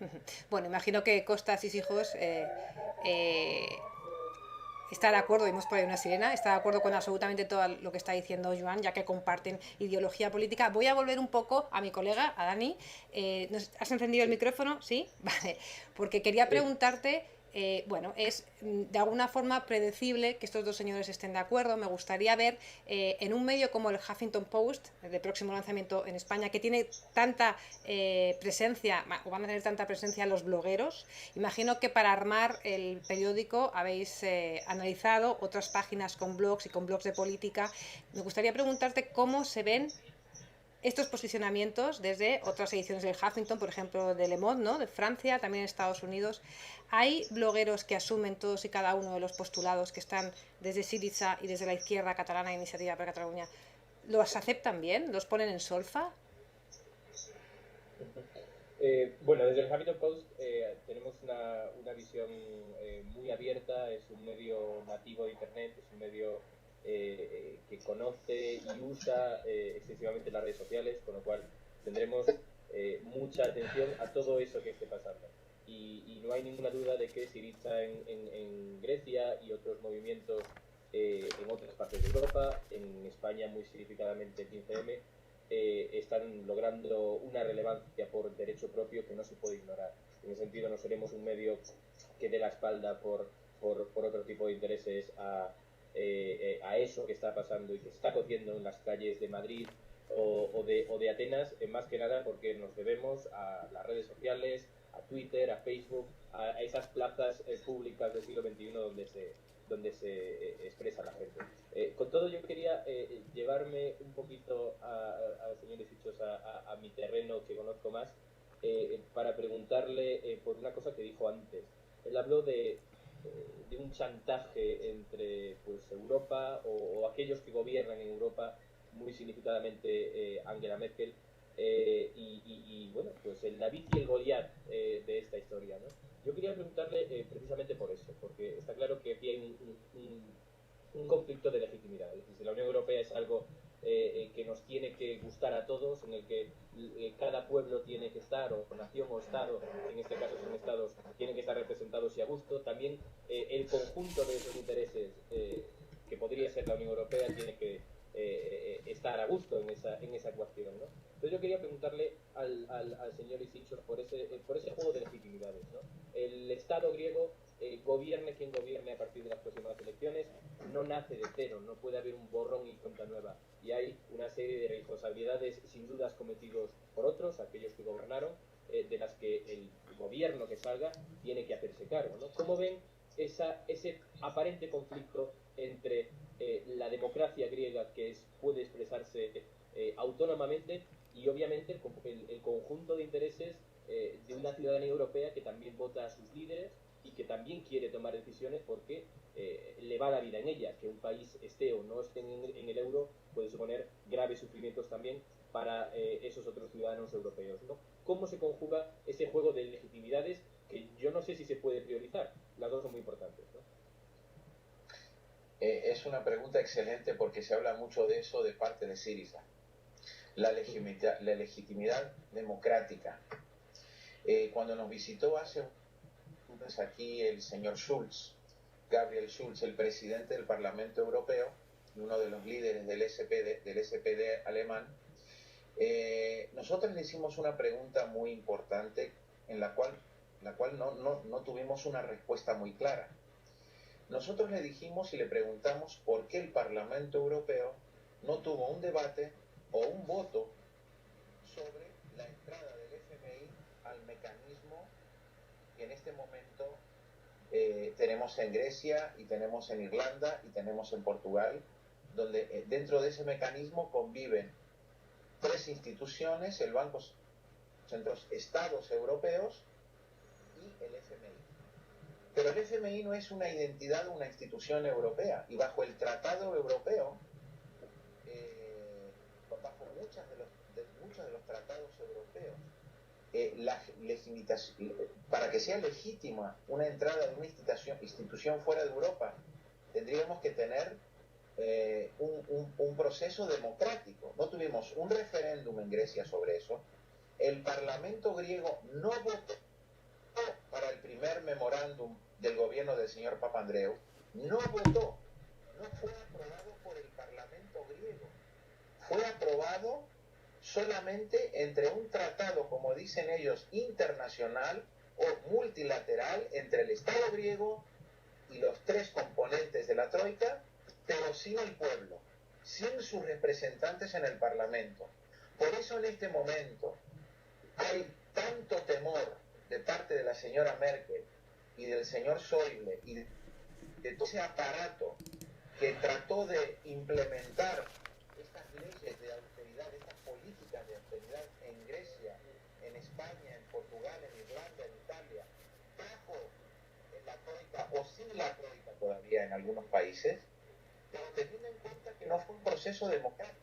Bueno, imagino que Costas y Hijos está de acuerdo, vimos por ahí una sirena, está de acuerdo con absolutamente todo lo que está diciendo Joan, ya que comparten ideología política. Voy a volver un poco a mi colega, a Dani. ¿Has encendido el micrófono? ¿Sí? Vale. Porque quería preguntarte, bueno, es de alguna forma predecible que estos dos señores estén de acuerdo. Me gustaría ver en un medio como el Huffington Post, de próximo lanzamiento en España, que tiene tanta presencia, o van a tener tanta presencia los blogueros. Imagino que para armar el periódico habéis analizado otras páginas con blogs y con blogs de política. Me gustaría preguntarte cómo se ven estos posicionamientos desde otras ediciones del Huffington, por ejemplo, de Le Monde, ¿no?, de Francia, también en Estados Unidos. ¿Hay blogueros que asumen todos y cada uno de los postulados que están desde Syriza y desde la izquierda catalana, Iniciativa per Catalunya? ¿Los aceptan bien? ¿Los ponen en solfa? Bueno, desde el Huffington Post tenemos una visión muy abierta. Es un medio nativo de Internet, es un medio que conoce y usa excesivamente las redes sociales, con lo cual tendremos mucha atención a todo eso que esté pasando. Y no hay ninguna duda de que Syriza en Grecia y otros movimientos en otras partes de Europa, en España muy significadamente el 15M, están logrando una relevancia por derecho propio que no se puede ignorar. En ese sentido, no seremos un medio que dé la espalda por otro tipo de intereses a eso que está pasando y que se está cociendo en las calles de Madrid o de Atenas, más que nada porque nos debemos a las redes sociales, a Twitter, a Facebook, a esas plazas públicas del siglo XXI donde se expresa la gente. Con todo, yo quería llevarme un poquito al señor Isichos a mi terreno que conozco más, para preguntarle por una cosa que dijo antes. Él habló de un chantaje entre pues Europa o aquellos que gobiernan en Europa, muy significadamente Angela Merkel, y bueno, pues el David y el Goliat de esta historia, ¿no? Yo quería preguntarle precisamente por eso, porque está claro que aquí hay un conflicto de legitimidad. Es decir, la Unión Europea es algo que nos tiene que gustar a todos, en el que cada pueblo tiene que estar, o nación o estado, en este caso son estados, tienen que estar representados y a gusto. También el conjunto de esos intereses que podría ser la Unión Europea tiene que estar a gusto en esa cuestión, ¿no? Entonces yo quería preguntarle al señor Isichos por ese juego de legitimidades, ¿no? El Estado griego, gobierne quien gobierne a partir de las próximas elecciones, no nace de cero, no puede haber un borrón y cuenta nueva, y hay una serie de responsabilidades sin dudas cometidos por otros, aquellos que gobernaron, de las que el gobierno que salga tiene que hacerse cargo, ¿no? ¿Cómo ven ese aparente conflicto entre la democracia griega, que puede expresarse autónomamente, y obviamente el conjunto de intereses de una ciudadanía europea que también vota a sus líderes y que también quiere tomar decisiones porque le va la vida en ella? Que un país esté o no esté en el euro puede suponer graves sufrimientos también para esos otros ciudadanos europeos, ¿no? ¿Cómo se conjuga ese juego de legitimidades que yo no sé si se puede priorizar? Las dos son muy importantes, ¿no? Es una pregunta excelente porque se habla mucho de eso de parte de Syriza. La legitimidad democrática. Cuando nos visitó hace un mes aquí el señor Schulz, Gabriel Schulz, el presidente del Parlamento Europeo, uno de los líderes del SPD alemán, nosotros le hicimos una pregunta muy importante en la cual no tuvimos una respuesta muy clara. Nosotros le dijimos y le preguntamos por qué el Parlamento Europeo no tuvo un debate o un voto sobre la entrada del FMI al mecanismo que en este momento tenemos en Grecia y tenemos en Irlanda y tenemos en Portugal, donde dentro de ese mecanismo conviven tres instituciones: el Banco Central, Estados europeos y el FMI. Pero el FMI no es una identidad o una institución europea, y bajo el Tratado Europeo, bajo muchos de los tratados europeos, para que sea legítima una entrada de una institución fuera de Europa, tendríamos que tener un proceso democrático. No tuvimos un referéndum en Grecia sobre eso. El Parlamento griego no votó para el primer memorándum del gobierno del señor Papandreou, no votó, no fue aprobado por el Parlamento griego, fue aprobado solamente entre un tratado, como dicen ellos, internacional o multilateral entre el Estado griego y los tres componentes de la Troika, pero sin el pueblo, sin sus representantes en el Parlamento. Por eso en este momento hay tanto temor de parte de la señora Merkel y del señor Schäuble y de todo ese aparato que trató de implementar estas leyes de austeridad, estas políticas de austeridad en Grecia, en España, en Portugal, en Irlanda, en Italia, bajo la troika o sin la troika todavía en algunos países, pero teniendo en cuenta que no fue un proceso democrático.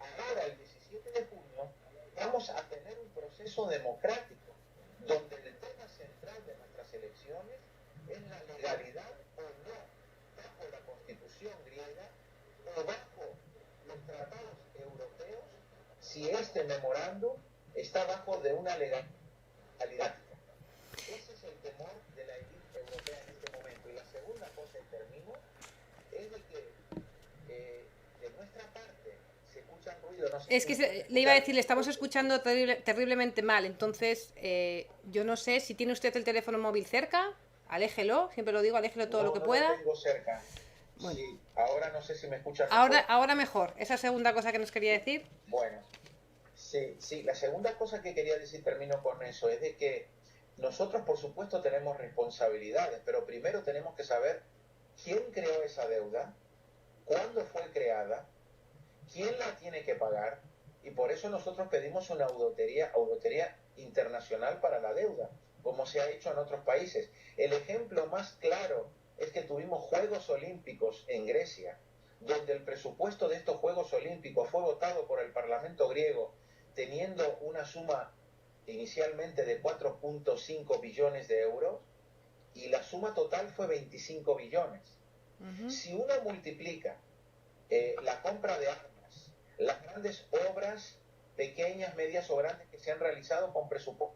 Ahora, el 17 de junio, vamos a tener un proceso democrático, donde el tema central de nuestras elecciones es la legalidad o no, bajo la Constitución griega o bajo los tratados europeos, si este memorándum está bajo de una legalidad. Ese es el temor de la élite europea en este momento. Y la segunda cosa, y termino, es de que de nuestra parte se escuchan ruidos. No sé es que le iba a decir, le estamos escuchando terriblemente mal, entonces yo no sé si tiene usted el teléfono móvil cerca, aléjelo, siempre lo digo, aléjelo todo lo que pueda. No lo tengo cerca. Bueno. Sí, ahora no sé si me escuchas mejor. Ahora mejor, esa segunda cosa que nos quería decir. Bueno, sí, la segunda cosa que quería decir, termino con eso, es de que nosotros por supuesto tenemos responsabilidades, pero primero tenemos que saber quién creó esa deuda, cuándo fue creada, quién la tiene que pagar, y por eso nosotros pedimos una auditoría internacional para la deuda, como se ha hecho en otros países. El ejemplo más claro es que tuvimos Juegos Olímpicos en Grecia, donde el presupuesto de estos Juegos Olímpicos fue votado por el Parlamento griego, teniendo una suma inicialmente de 4.5 billones de euros, y la suma total fue 25 billones. Si uno multiplica la compra de armas, las grandes obras, pequeñas, medias o grandes, que se han realizado con presupuesto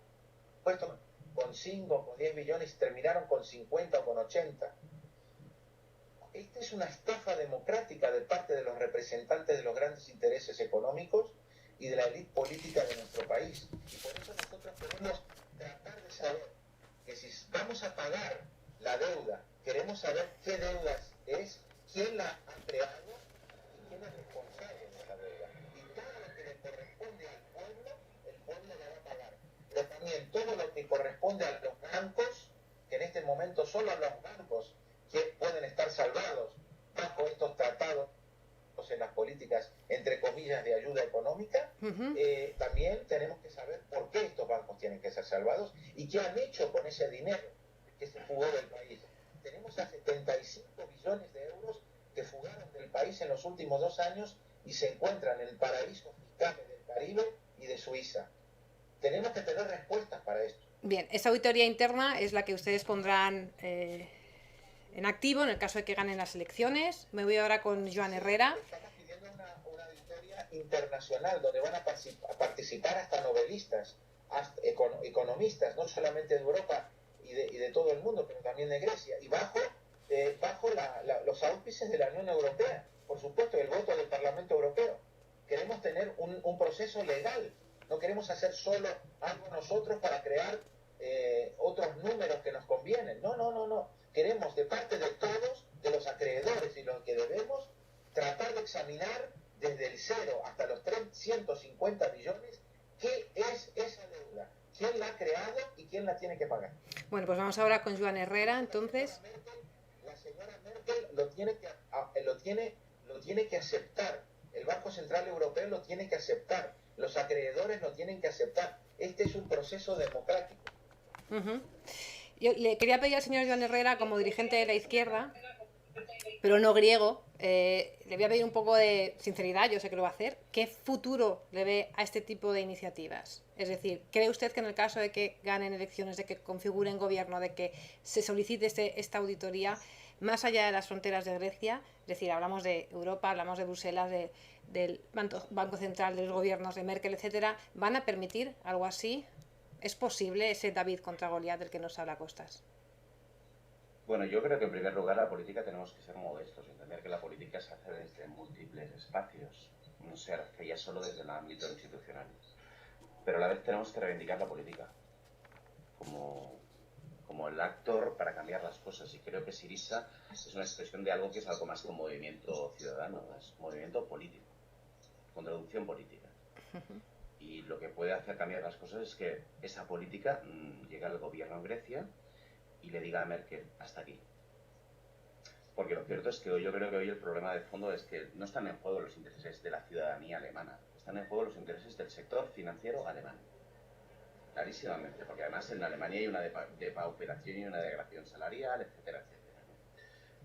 con 5, con 10 billones, terminaron con 50 o con 80. Esta es una estafa democrática de parte de los representantes de los grandes intereses económicos y de la élite política de nuestro país. Y por eso nosotros queremos tratar de saber que si vamos a pagar la deuda, queremos saber qué deudas es, quién la ha creado y quién es responsable de esa deuda. Y todo lo que le corresponde al pueblo, el pueblo la va a pagar. Pero también todo lo que corresponde a los bancos, que en este momento solo los bancos que pueden estar salvados bajo estos tratados en las políticas, entre comillas, de ayuda económica, también tenemos que saber por qué estos bancos tienen que ser salvados y qué han hecho con ese dinero que se fugó del país. Tenemos a 75 billones de euros que fugaron del país en los últimos 2 años y se encuentran en paraísos fiscales del Caribe y de Suiza. Tenemos que tener respuestas para esto. Bien, esa auditoría interna es la que ustedes pondrán en activo en el caso de que ganen las elecciones. Me voy ahora con Joan Herrera. Estamos pidiendo una auditoría internacional donde van a participar hasta novelistas, hasta economistas, no solamente de Europa y de todo el mundo, pero también de Grecia, y bajo los auspices de la Unión Europea, por supuesto, el voto del Parlamento Europeo. Queremos tener un proceso legal, no queremos hacer solo algo nosotros para crear otros números que nos convienen. No. Queremos de parte de todos, de los acreedores y los que debemos, tratar de examinar desde el 0 hasta los 350 billones qué es esa deuda, quién la ha creado y quién la tiene que pagar. Bueno, pues vamos ahora con Joan Herrera, entonces. La señora Merkel lo tiene que aceptar, el Banco Central Europeo lo tiene que aceptar, los acreedores lo tienen que aceptar. Este es un proceso democrático. Yo le quería pedir al señor Joan Herrera, como dirigente de la izquierda, pero no griego, le voy a pedir un poco de sinceridad, yo sé que lo va a hacer. ¿Qué futuro le ve a este tipo de iniciativas? Es decir, ¿cree usted que en el caso de que ganen elecciones, de que configuren gobierno, de que se solicite esta auditoría, más allá de las fronteras de Grecia, es decir, hablamos de Europa, hablamos de Bruselas, del Banco Central, de los gobiernos de Merkel, etcétera, van a permitir algo así? ¿Es posible ese David contra Goliat del que nos habla Costas? Bueno, yo creo que en primer lugar la política tenemos que ser modestos, entender que la política se hace desde múltiples espacios, no se hace ya solo desde el ámbito institucional. Pero a la vez tenemos que reivindicar la política como el actor para cambiar las cosas. Y creo que Syriza es una expresión de algo que es algo más que un movimiento ciudadano, es un movimiento político, con traducción política. Y lo que puede hacer cambiar las cosas es que esa política llegue al gobierno en Grecia y le diga a Merkel, hasta aquí. Porque lo cierto es que yo creo que hoy el problema de fondo es que no están en juego los intereses de la ciudadanía alemana, están en juego los intereses del sector financiero alemán. Clarísimamente, porque además en Alemania hay una depauperación y una degradación salarial, etcétera, etcétera.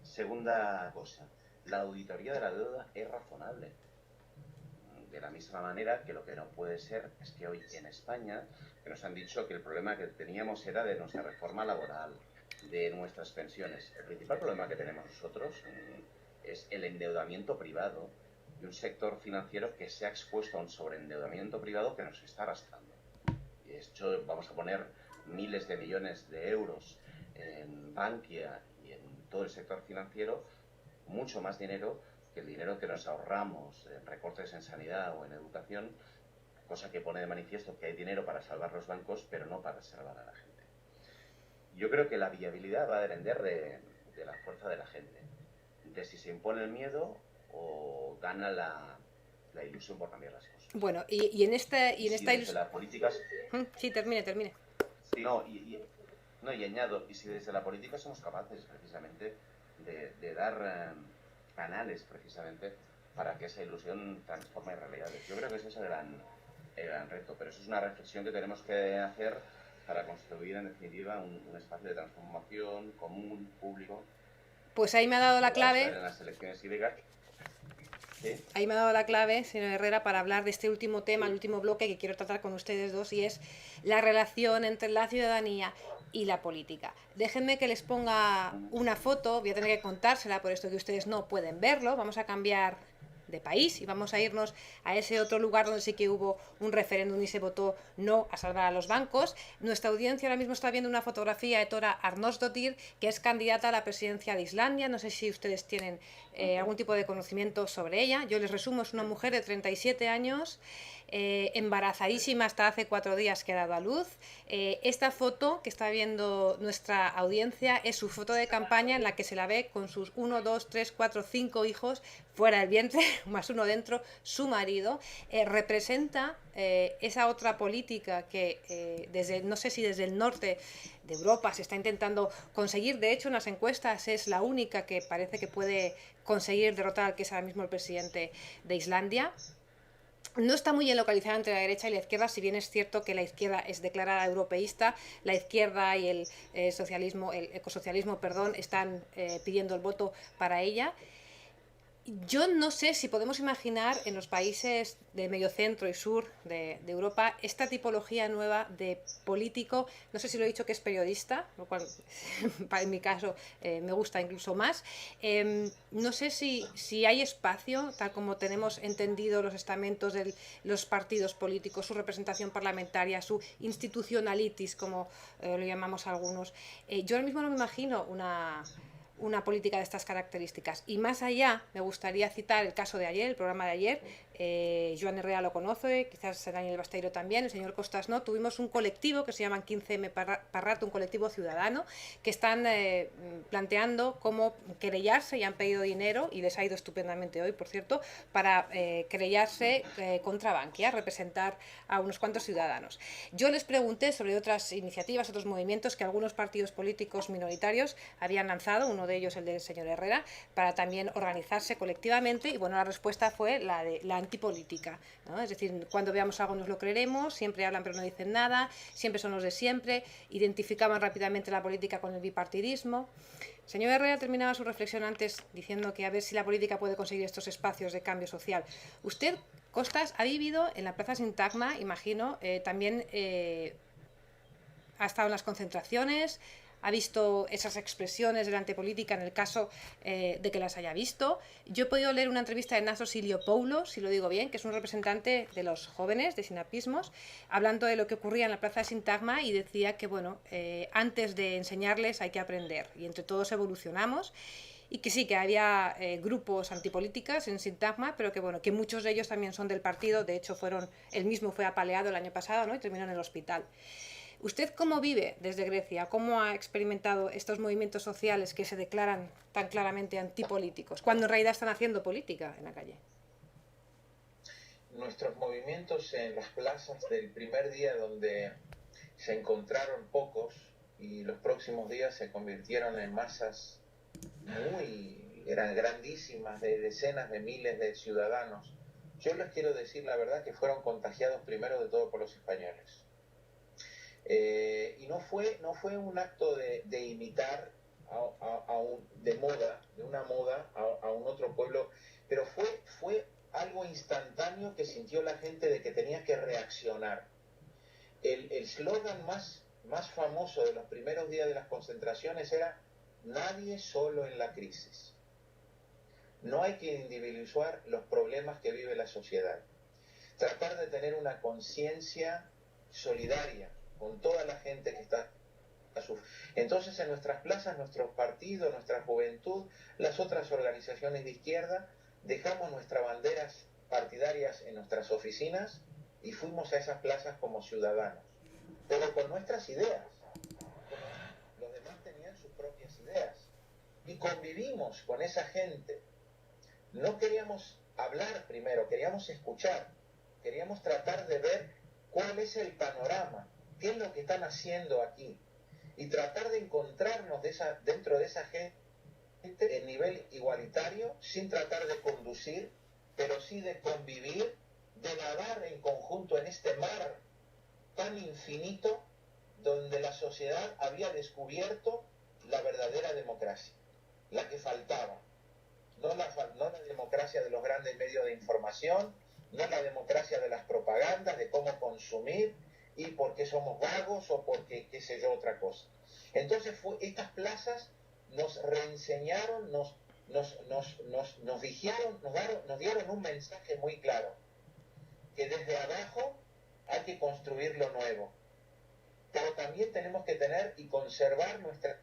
Segunda cosa, la auditoría de la deuda es razonable. De la misma manera que lo que no puede ser es que hoy en España, que nos han dicho que el problema que teníamos era de nuestra reforma laboral, de nuestras pensiones. El principal problema que tenemos nosotros es el endeudamiento privado y un sector financiero que se ha expuesto a un sobreendeudamiento privado que nos está arrastrando. de hecho vamos a poner miles de millones de euros en Bankia y en todo el sector financiero, mucho más dinero que el dinero que nos ahorramos en recortes en sanidad o en educación, cosa que pone de manifiesto que hay dinero para salvar los bancos, pero no para salvar a la gente. Yo creo que la viabilidad va a depender de la fuerza de la gente, de si se impone el miedo o gana la ilusión por cambiar las cosas. Bueno, y en esta ilusión... las políticas... Sí, termine. Sí, no, y añado, y si desde la política somos capaces precisamente de dar canales precisamente para que esa ilusión transforme realidades. Yo creo que ese es el gran reto, pero eso es una reflexión que tenemos que hacer para construir en definitiva un espacio de transformación común, público. Pues ahí me ha dado la clave. En las elecciones hídricas. ¿Sí? Ahí me ha dado la clave, señor Herrera, para hablar de este último tema, el último bloque que quiero tratar con ustedes dos, y es la relación entre la ciudadanía y la política. Déjenme que les ponga una foto, voy a tener que contársela por esto que ustedes no pueden verlo. Vamos a cambiar de país y vamos a irnos a ese otro lugar donde sí que hubo un referéndum y se votó no a salvar a los bancos. Nuestra audiencia ahora mismo está viendo una fotografía de Thora Arnórsdóttir, que es candidata a la presidencia de Islandia. No sé si ustedes tienen algún tipo de conocimiento sobre ella. Yo les resumo, es una mujer de 37 años, embarazadísima hasta hace 4 días que ha dado a luz. Esta foto que está viendo nuestra audiencia es su foto de campaña, en la que se la ve con sus 1, 2, 3, 4, 5 hijos fuera del vientre, más uno dentro, su marido. Representa esa otra política que no sé si desde el norte de Europa se está intentando conseguir. De hecho, en las encuestas es la única que parece que puede conseguir derrotar al que es ahora mismo el presidente de Islandia. No está muy bien localizada entre la derecha y la izquierda, si bien es cierto que la izquierda es declarada europeísta, la izquierda y el ecosocialismo, están pidiendo el voto para ella. Yo no sé si podemos imaginar en los países de medio centro y sur de Europa esta tipología nueva de político. No sé si lo he dicho que es periodista, lo cual en mi caso me gusta incluso más. No sé si hay espacio, tal como tenemos entendido los estamentos de los partidos políticos, su representación parlamentaria, su institucionalitis, como lo llamamos algunos. Yo ahora mismo no me imagino una política de estas características. Y más allá, me gustaría citar el caso de ayer, el programa de ayer. Joan Herrera lo conoce, quizás Daniel Basteiro también, el señor Costas no. Tuvimos un colectivo que se llaman 15M Parrato, un colectivo ciudadano, que están planteando cómo querellarse y han pedido dinero, y les ha ido estupendamente hoy, por cierto, para querellarse contra Bankia, representar a unos cuantos ciudadanos. Yo les pregunté sobre otras iniciativas, otros movimientos que algunos partidos políticos minoritarios habían lanzado, uno de ellos el del señor Herrera, para también organizarse colectivamente, y bueno, la respuesta fue la de la antipolítica, ¿no? Es decir, cuando veamos algo nos lo creeremos, siempre hablan pero no dicen nada, siempre son los de siempre, identificaban rápidamente la política con el bipartidismo. El señor Herrera terminaba su reflexión antes diciendo que a ver si la política puede conseguir estos espacios de cambio social. Usted, Costas, ha vivido en la Plaza Sintagma, imagino, también ha estado en las concentraciones, ha visto esas expresiones de la antipolítica en el caso de que las haya visto. Yo he podido leer una entrevista de Nasos Iliopoulos, si lo digo bien, que es un representante de los jóvenes de Sinapismos, hablando de lo que ocurría en la Plaza de Sintagma, y decía que bueno, antes de enseñarles hay que aprender, y entre todos evolucionamos. Y que sí, que había grupos antipolíticas en Sintagma, pero que bueno, que muchos de ellos también son del partido. De hecho, él mismo fue apaleado el año pasado, ¿no? Y terminó en el hospital. ¿Usted cómo vive desde Grecia? ¿Cómo ha experimentado estos movimientos sociales que se declaran tan claramente antipolíticos, cuando en realidad están haciendo política en la calle? Nuestros movimientos en las plazas del primer día, donde se encontraron pocos, y los próximos días se convirtieron en masas grandísimas, de decenas de miles de ciudadanos. Yo les quiero decir la verdad que fueron contagiados primero de todo por los españoles. Y no fue un acto de imitar de una moda a un otro pueblo, pero fue algo instantáneo que sintió la gente de que tenía que reaccionar. El eslogan más famoso de los primeros días de las concentraciones era: nadie solo en la crisis. No hay que individualizar los problemas que vive la sociedad. Tratar de tener una conciencia solidaria con toda la gente que está a su... Entonces en nuestras plazas, nuestros partidos, nuestra juventud, las otras organizaciones de izquierda, dejamos nuestras banderas partidarias en nuestras oficinas y fuimos a esas plazas como ciudadanos, pero con nuestras ideas. Los demás tenían sus propias ideas y convivimos con esa gente. No queríamos hablar primero, queríamos escuchar, queríamos tratar de ver cuál es el panorama, qué es lo que están haciendo aquí, y tratar de encontrarnos dentro de esa gente en nivel igualitario, sin tratar de conducir, pero sí de convivir, de nadar en conjunto en este mar tan infinito donde la sociedad había descubierto la verdadera democracia, la que faltaba. No la democracia de los grandes medios de información, no la democracia de las propagandas, de cómo consumir y por qué somos vagos o porque qué sé yo otra cosa. Entonces estas plazas nos reenseñaron, nos dijeron, nos dieron un mensaje muy claro, que desde abajo hay que construir lo nuevo, pero también tenemos que tener y conservar nuestras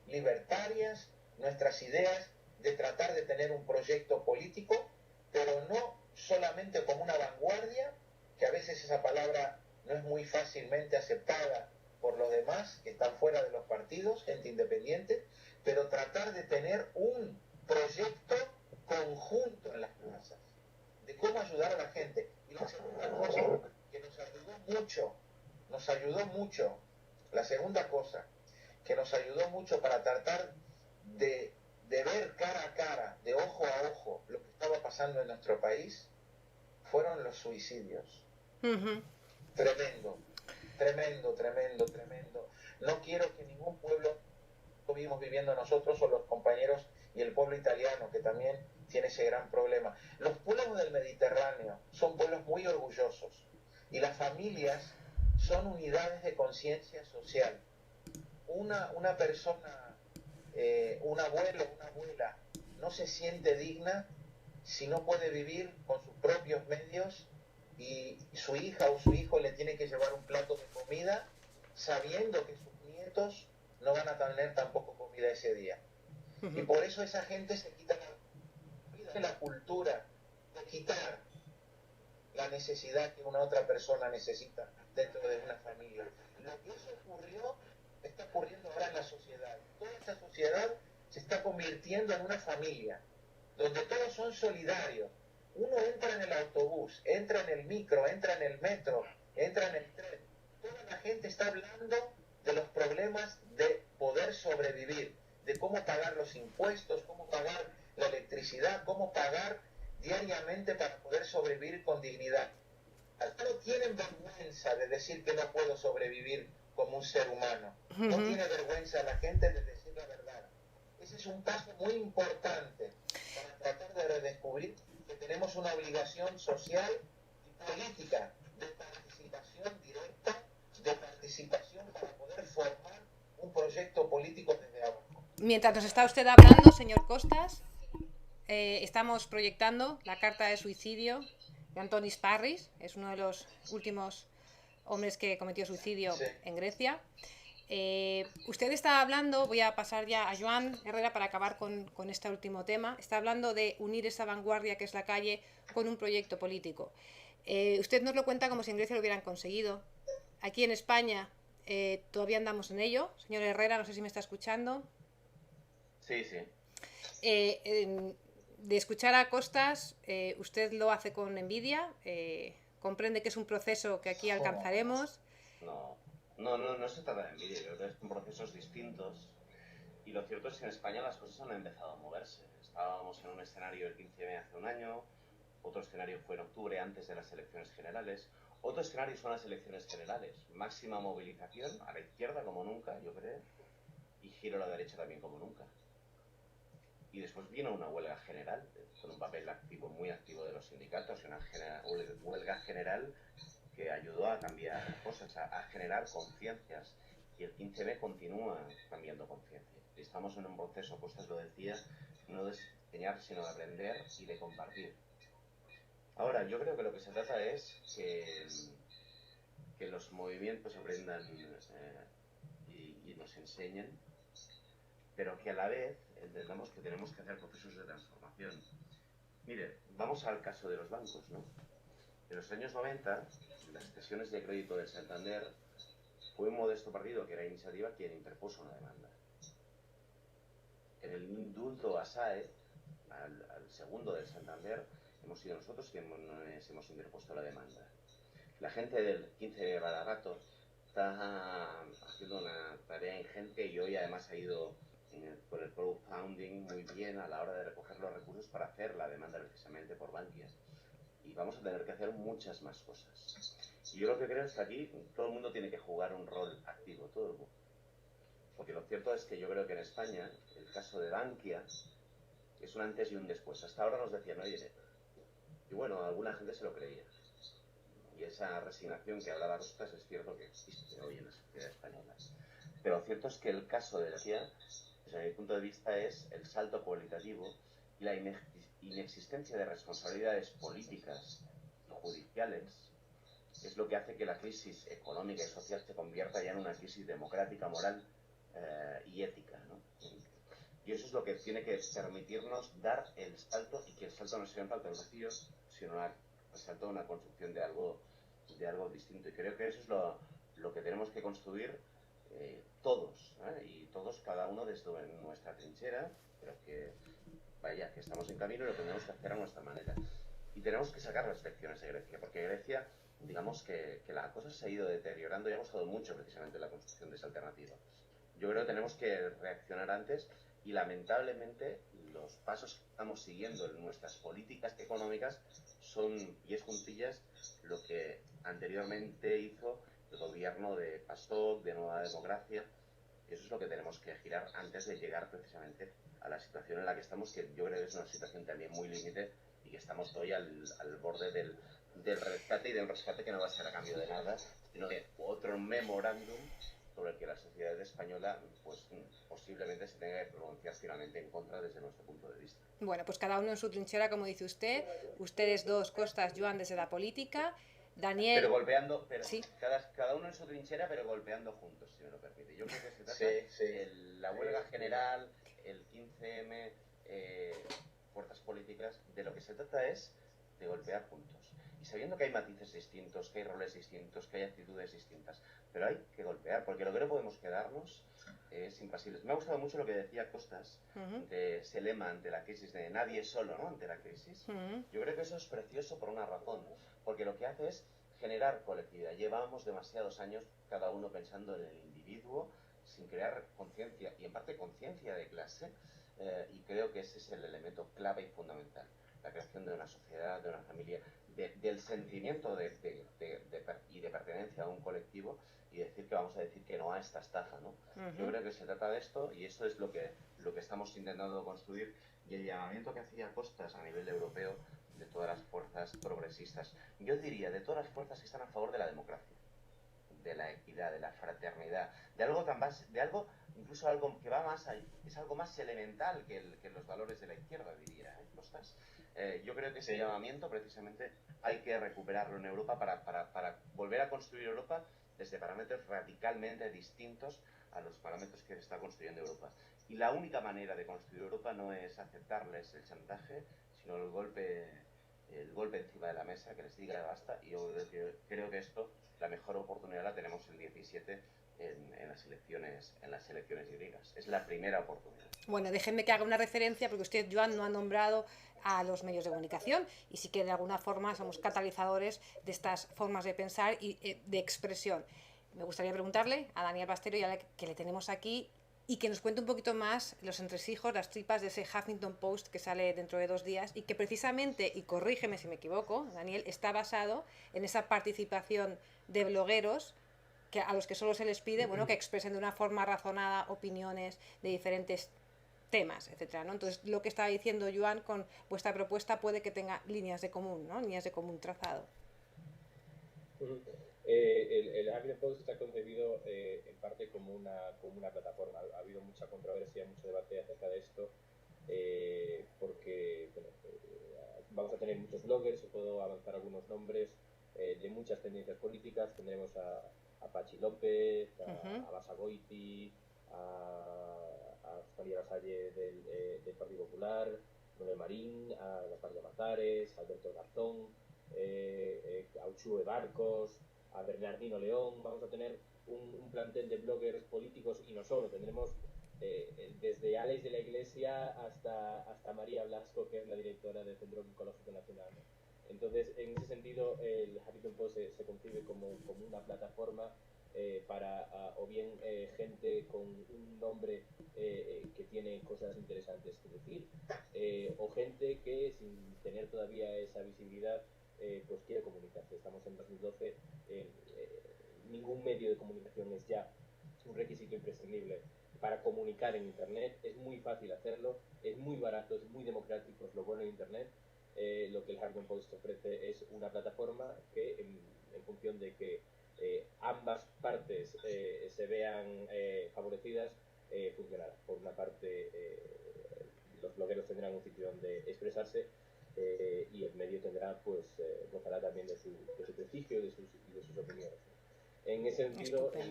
libertarias, nuestras ideas de tratar de tener un proyecto político, pero no solamente como una vanguardia, que a veces esa palabra no es muy fácilmente aceptada por los demás que están fuera de los partidos, gente independiente, pero tratar de tener un proyecto conjunto en las plazas, de cómo ayudar a la gente. Y la segunda cosa que nos ayudó mucho, la segunda cosa que nos ayudó mucho para tratar de ver cara a cara, de ojo a ojo, lo que estaba pasando en nuestro país, fueron los suicidios. Uh-huh. Tremendo. No quiero que ningún pueblo lo vivimos viviendo nosotros o los compañeros y el pueblo italiano, que también tiene ese gran problema. Los pueblos del Mediterráneo son pueblos muy orgullosos y las familias son unidades de conciencia social. Una persona, un abuelo, una abuela, no se siente digna si no puede vivir con sus propios medios y su hija o su hijo le tiene que llevar un plato de comida sabiendo que sus nietos no van a tener tampoco comida ese día. Uh-huh. Y por eso esa gente se quita la vida de la cultura, de quitar la necesidad que una otra persona necesita dentro de una familia. Lo que eso ocurrió, está ocurriendo ahora en la sociedad. Toda esta sociedad se está convirtiendo en una familia, donde todos son solidarios. Uno entra en el autobús, entra en el micro, entra en el metro, entra en el tren. Toda la gente está hablando de los problemas de poder sobrevivir, de cómo pagar los impuestos, cómo pagar la electricidad, cómo pagar diariamente para poder sobrevivir con dignidad. No tienen vergüenza de decir que no puedo sobrevivir como un ser humano. Uh-huh. No tiene vergüenza la gente de decir la verdad. Ese es un paso muy importante para tratar de redescubrir que tenemos una obligación social y política de participación directa, de participación para poder formar un proyecto político desde abajo. Mientras nos está usted hablando, señor Costas, estamos proyectando la carta de suicidio de Antonis Parris, es uno de los últimos hombres que cometió suicidio en Grecia. Usted está hablando, voy a pasar ya a Joan Herrera para acabar con este último tema, está hablando de unir esa vanguardia que es la calle con un proyecto político. Usted nos lo cuenta como si en Grecia lo hubieran conseguido. Aquí en España todavía andamos en ello. Señor Herrera, no sé si me está escuchando. Sí, sí. De escuchar a Costas, usted lo hace con envidia, comprende que es un proceso que aquí alcanzaremos. No se trata de envidia, yo creo que son procesos distintos y lo cierto es que en España las cosas han empezado a moverse. Estábamos en un escenario el 15M hace un año, otro escenario fue en octubre antes de las elecciones generales, otro escenario son las elecciones generales, máxima movilización a la izquierda como nunca, yo creo, y giro a la derecha también como nunca. Y después vino una huelga general, con un papel activo, muy activo de los sindicatos, y una huelga general que ayudó a cambiar cosas, a generar conciencias. Y el 15M continúa cambiando conciencia. Estamos en un proceso, Costas lo decía, no de enseñar, sino de aprender y de compartir. Ahora, yo creo que lo que se trata es que los movimientos aprendan y nos enseñen, pero que a la vez entendamos que tenemos que hacer procesos de transformación. Mire, vamos al caso de los bancos, ¿no? En los años 90, las cesiones de crédito del Santander, fue un modesto partido, que era Iniciativa, quien interpuso una demanda. En el indulto a SAE, al segundo del Santander, hemos sido nosotros quienes hemos interpuesto la demanda. La gente del 15 de Barato está haciendo una tarea ingente y hoy además ha ido por el crowdfunding muy bien a la hora de recoger los recursos para hacer la demanda precisamente por Bankia. Y vamos a tener que hacer muchas más cosas. Y yo lo que creo es que aquí todo el mundo tiene que jugar un rol activo, todo el mundo. Porque lo cierto es que yo creo que en España, el caso de Bankia es un antes y un después. Hasta ahora nos decían, oye, y bueno, alguna gente se lo creía. Y esa resignación que hablaba Costas es cierto que existe hoy en la sociedad española. Pero lo cierto es que el caso de Bankia, desde mi punto de vista, es el salto cualitativo y la inexistencia de responsabilidades políticas y judiciales es lo que hace que la crisis económica y social se convierta ya en una crisis democrática, moral y ética, ¿no? Y eso es lo que tiene que permitirnos dar el salto, y que el salto no sea un salto al vacío, sino el salto de una construcción de algo distinto. Y creo que eso es lo que tenemos que construir todos, y todos, cada uno desde nuestra trinchera, pero que vaya, que estamos en camino y lo tenemos que hacer a nuestra manera. Y tenemos que sacar las lecciones de Grecia, porque Grecia, digamos que la cosa se ha ido deteriorando y ha costado mucho precisamente la construcción de esa alternativa. Yo creo que tenemos que reaccionar antes y lamentablemente los pasos que estamos siguiendo en nuestras políticas económicas son pies juntillas lo que anteriormente hizo el gobierno de PASOK, de Nueva Democracia. Y eso es lo que tenemos que girar antes de llegar precisamente a la situación en la que estamos, que yo creo que es una situación también muy límite y que estamos hoy al borde del rescate, y de un rescate que no va a ser a cambio de nada, sino de otro memorándum sobre el que la sociedad española pues posiblemente se tenga que pronunciar finalmente en contra desde nuestro punto de vista. Bueno, pues cada uno en su trinchera, como dice usted, ustedes dos, Costas, Joan, desde la política, Daniel... Pero golpeando, sí. cada uno en su trinchera, pero golpeando juntos, si me lo permite. Yo creo que se trata la huelga general, el 15M, fuerzas políticas, de lo que se trata es de golpear juntos. Y sabiendo que hay matices distintos, que hay roles distintos, que hay actitudes distintas, pero hay que golpear, porque lo que no podemos quedarnos es impasibles. Me ha gustado mucho lo que decía Costas, de ese lema ante la crisis, de nadie solo, ¿no?, ante la crisis. Yo creo que eso es precioso por una razón, porque lo que hace es generar colectividad. Llevábamos demasiados años cada uno pensando en el individuo, sin crear conciencia, y en parte conciencia de clase, y creo que ese es el elemento clave y fundamental. La creación de una sociedad, de una familia, del sentimiento de pertenencia a un colectivo, y decir que vamos a decir que no a esta estafa, ¿no? Yo creo que se trata de esto, y esto es lo que estamos intentando construir, y el llamamiento que hacía Costas a nivel europeo de todas las fuerzas progresistas, yo diría de todas las fuerzas que están a favor de la democracia, de la equidad, de la fraternidad, de algo tan básico, de algo, incluso algo que va más allá, es algo más elemental que los valores de la izquierda, diría, Costas. Yo creo que ese llamamiento precisamente hay que recuperarlo en Europa para volver a construir Europa desde parámetros radicalmente distintos a los parámetros que se está construyendo Europa. Y la única manera de construir Europa no es aceptarles el chantaje, sino el golpe encima de la mesa que les diga basta. Y yo creo que esto, la mejor oportunidad la tenemos el 17 en las elecciones griegas. Es la primera oportunidad. Bueno, déjenme que haga una referencia, porque usted, Joan, no ha nombrado a los medios de comunicación, y sí que de alguna forma somos catalizadores de estas formas de pensar y de expresión. Me gustaría preguntarle a Daniel Bastero, ya que le tenemos aquí, y que nos cuente un poquito más los entresijos, las tripas de ese Huffington Post que sale dentro de 2 días, y que precisamente, y corrígeme si me equivoco, Daniel, está basado en esa participación de blogueros a los que solo se les pide, bueno, que expresen de una forma razonada opiniones de diferentes temas, etcétera, ¿no? Entonces, lo que estaba diciendo Joan, con vuestra propuesta puede que tenga líneas de común, ¿no?, líneas de común trazado. El Huffington Post está concebido en parte como una plataforma. Ha habido mucha controversia, mucho debate acerca de esto, porque bueno, vamos a tener muchos bloggers, puedo avanzar algunos nombres. de muchas tendencias políticas. Tendremos a Pachi López, a Basa Goiti, a María Lasalle del Partido Popular, Manuel Marín, a Gaspar Llamazares, a Alberto Garzón, a Uchue Barcos, a Bernardino León. Vamos a tener un plantel de bloggers políticos, y no solo, tendremos desde Alex de la Iglesia hasta María Blasco, que es la directora del Centro Oncológico Nacional, ¿no? Entonces, en ese sentido, el Huffington Post se concibe como una plataforma para o bien gente con un nombre que tiene cosas interesantes que decir, o gente que, sin tener todavía esa visibilidad, pues quiere comunicarse. Estamos en 2012, ningún medio de comunicación es ya un requisito imprescindible para comunicar en Internet. Es muy fácil hacerlo, es muy barato, es muy democrático, es lo bueno de Internet. Lo que el Huffington Post ofrece es una plataforma que, en función de que ambas partes se vean favorecidas, funcionará. Por una parte, los blogueros tendrán un sitio donde expresarse, y el medio tendrá, pues, gozará también de su prestigio y de sus opiniones. En ese sentido, el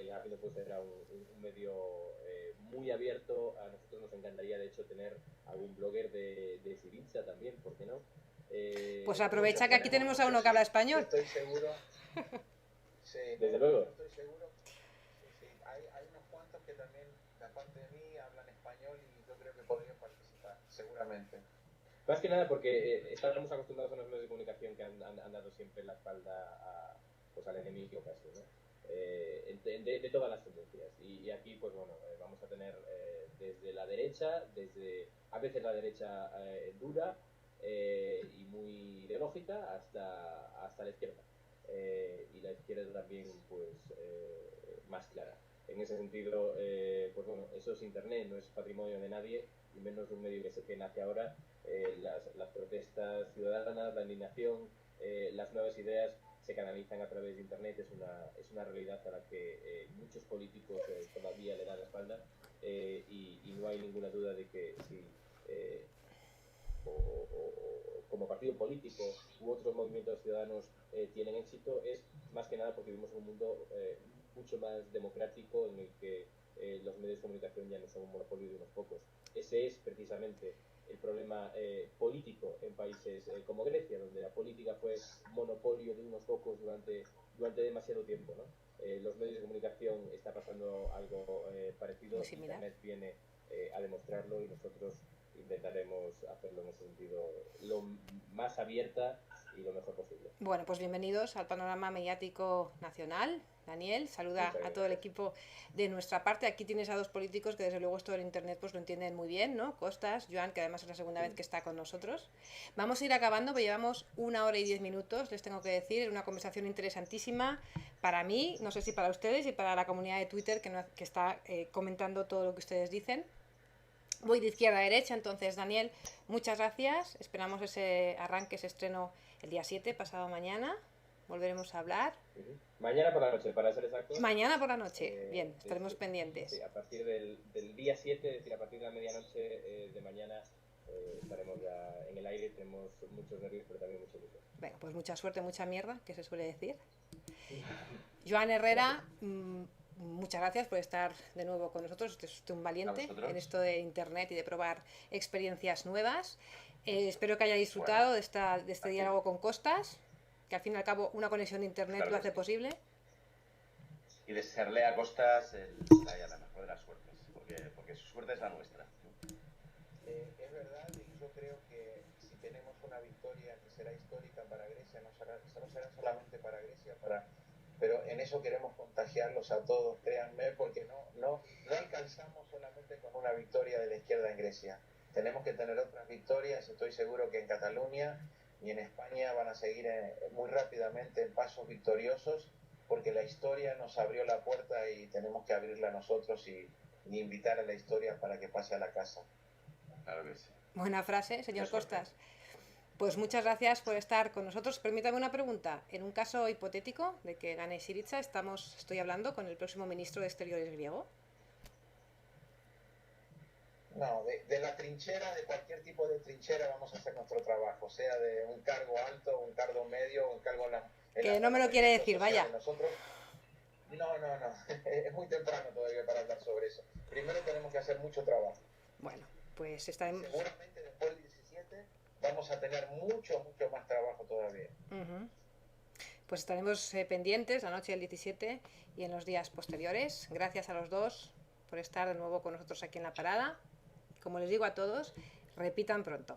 Huffington Post será un medio muy abierto. A nosotros nos encantaría, de hecho, tener algún blogger de Syriza también, ¿por qué no? Pues aprovecha que aquí tenemos a uno que habla español. Estoy seguro. Sí, desde luego. Estoy seguro. Sí. Hay unos cuantos que también, aparte de mí, hablan español, y yo creo que podrían participar, seguramente. Más que nada porque estamos acostumbrados a unos medios de comunicación que han dado siempre la espalda al enemigo casi, ¿no? De todas las tendencias. Y aquí, pues bueno, vamos a tener desde la derecha, a veces la derecha dura y muy ideológica, hasta la izquierda. Y la izquierda también, pues, más clara. En ese sentido, pues bueno, eso es Internet, no es patrimonio de nadie, y menos de un medio que nace ahora. Las protestas ciudadanas, la indignación, las nuevas ideas se canalizan a través de Internet. Es una realidad a la que muchos políticos todavía le dan la espalda, y no hay ninguna duda de que si como partido político u otros movimientos ciudadanos tienen éxito, es más que nada porque vivimos en un mundo mucho más democrático, en el que los medios de comunicación ya no son un monopolio de unos pocos. Ese es precisamente el problema político en países como Grecia, donde la política fue monopolio de unos pocos durante demasiado tiempo, ¿no? Los medios de comunicación está pasando algo parecido. Internet viene a demostrarlo, y nosotros intentaremos hacerlo en ese sentido lo más abierta y lo mejor posible. Bueno, pues bienvenidos al panorama mediático nacional. Daniel, saluda a todo el equipo de nuestra parte. Aquí tienes a dos políticos que desde luego esto del Internet pues lo entienden muy bien, ¿no? Costas, Joan, que además es la segunda vez que está con nosotros. Vamos a ir acabando, pues llevamos 1 hora y 10 minutos, les tengo que decir. Es una conversación interesantísima para mí, no sé si para ustedes y para la comunidad de Twitter que está comentando todo lo que ustedes dicen. Voy de izquierda a derecha, entonces, Daniel, muchas gracias. Esperamos ese arranque, ese estreno el día 7, pasado mañana. Volveremos a hablar. Mañana por la noche, para ser exactos. Mañana por la noche, bien, estaremos pendientes. Sí, a partir del día 7, es decir, a partir de la medianoche de mañana, estaremos ya en el aire. Tenemos muchos nervios, pero también mucho ilusión. Venga, pues mucha suerte, mucha mierda, que se suele decir. Joan Herrera, muchas gracias por estar de nuevo con nosotros. Usted es un valiente en esto de Internet y de probar experiencias nuevas. Espero que haya disfrutado de este diálogo con Costas, que al fin y al cabo una conexión de Internet lo hace posible. Y desearle a Costas la mejor de las suertes, porque su suerte es la nuestra. Es verdad, y yo creo que si tenemos una victoria que será histórica para Grecia, no será solamente para Grecia, pero en eso queremos contagiarlos a todos, créanme, porque no alcanzamos solamente con una victoria de la izquierda en Grecia. Tenemos que tener otras victorias. Estoy seguro que en Cataluña y en España van a seguir muy rápidamente en pasos victoriosos, porque la historia nos abrió la puerta y tenemos que abrirla nosotros y invitar a la historia para que pase a la casa. Claro que sí. Buena frase, señor Costas. Pues muchas gracias por estar con nosotros. Permítame una pregunta. En un caso hipotético de que gane Syriza, estoy hablando con el próximo ministro de Exteriores griego. No, de la trinchera, de cualquier tipo de trinchera, vamos a hacer nuestro trabajo, sea de un cargo alto, un cargo medio, un cargo Que no me lo quiere decir, vaya. Nosotros, no, es muy temprano todavía para hablar sobre eso. Primero tenemos que hacer mucho trabajo. Bueno, pues estaremos... Seguramente después del 17 vamos a tener mucho más trabajo todavía. Pues estaremos pendientes la noche del 17 y en los días posteriores. Gracias a los dos por estar de nuevo con nosotros aquí en La Parada. Como les digo a todos, repitan pronto.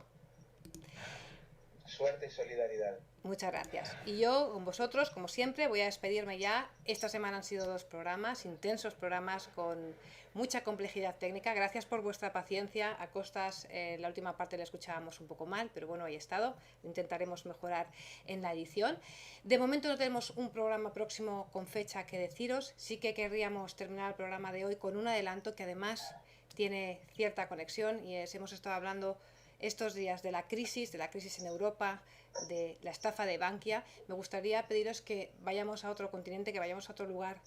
Suerte y solidaridad. Muchas gracias. Y yo, con vosotros, como siempre, voy a despedirme ya. Esta semana han sido 2 programas, intensos programas con mucha complejidad técnica. Gracias por vuestra paciencia. A costas, la última parte la escuchábamos un poco mal, pero bueno, ahí he estado. Intentaremos mejorar en la edición. De momento no tenemos un programa próximo con fecha que deciros. Sí que querríamos terminar el programa de hoy con un adelanto que además tiene cierta conexión y hemos estado hablando estos días de la crisis en Europa, de la estafa de Bankia. Me gustaría pediros que vayamos a otro continente, que vayamos a otro lugar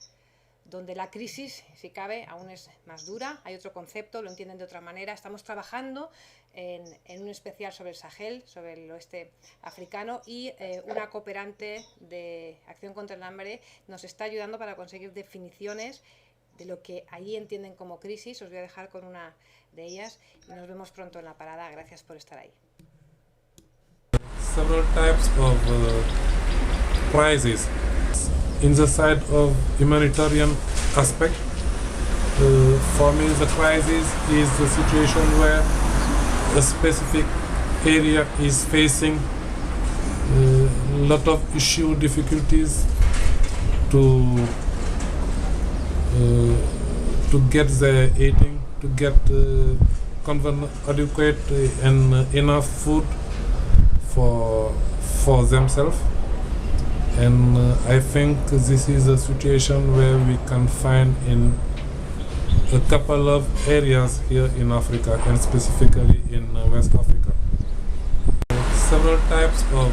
donde la crisis, si cabe, aún es más dura. Hay otro concepto, lo entienden de otra manera. Estamos trabajando en un especial sobre el Sahel, sobre el oeste africano, y una cooperante de Acción contra el Hambre nos está ayudando para conseguir definiciones de lo que allí entienden como crisis. Os voy a dejar con una de ellas y nos vemos pronto en La Parada. Gracias por estar ahí. Several types of crises. In the side of humanitarian aspect, for me the crisis is the situation where a specific area is facing a lot of issue difficulties to get the eating, to get adequate and enough food for themselves. And I think this is a situation where we can find in a couple of areas here in Africa, and specifically in West Africa. Several types of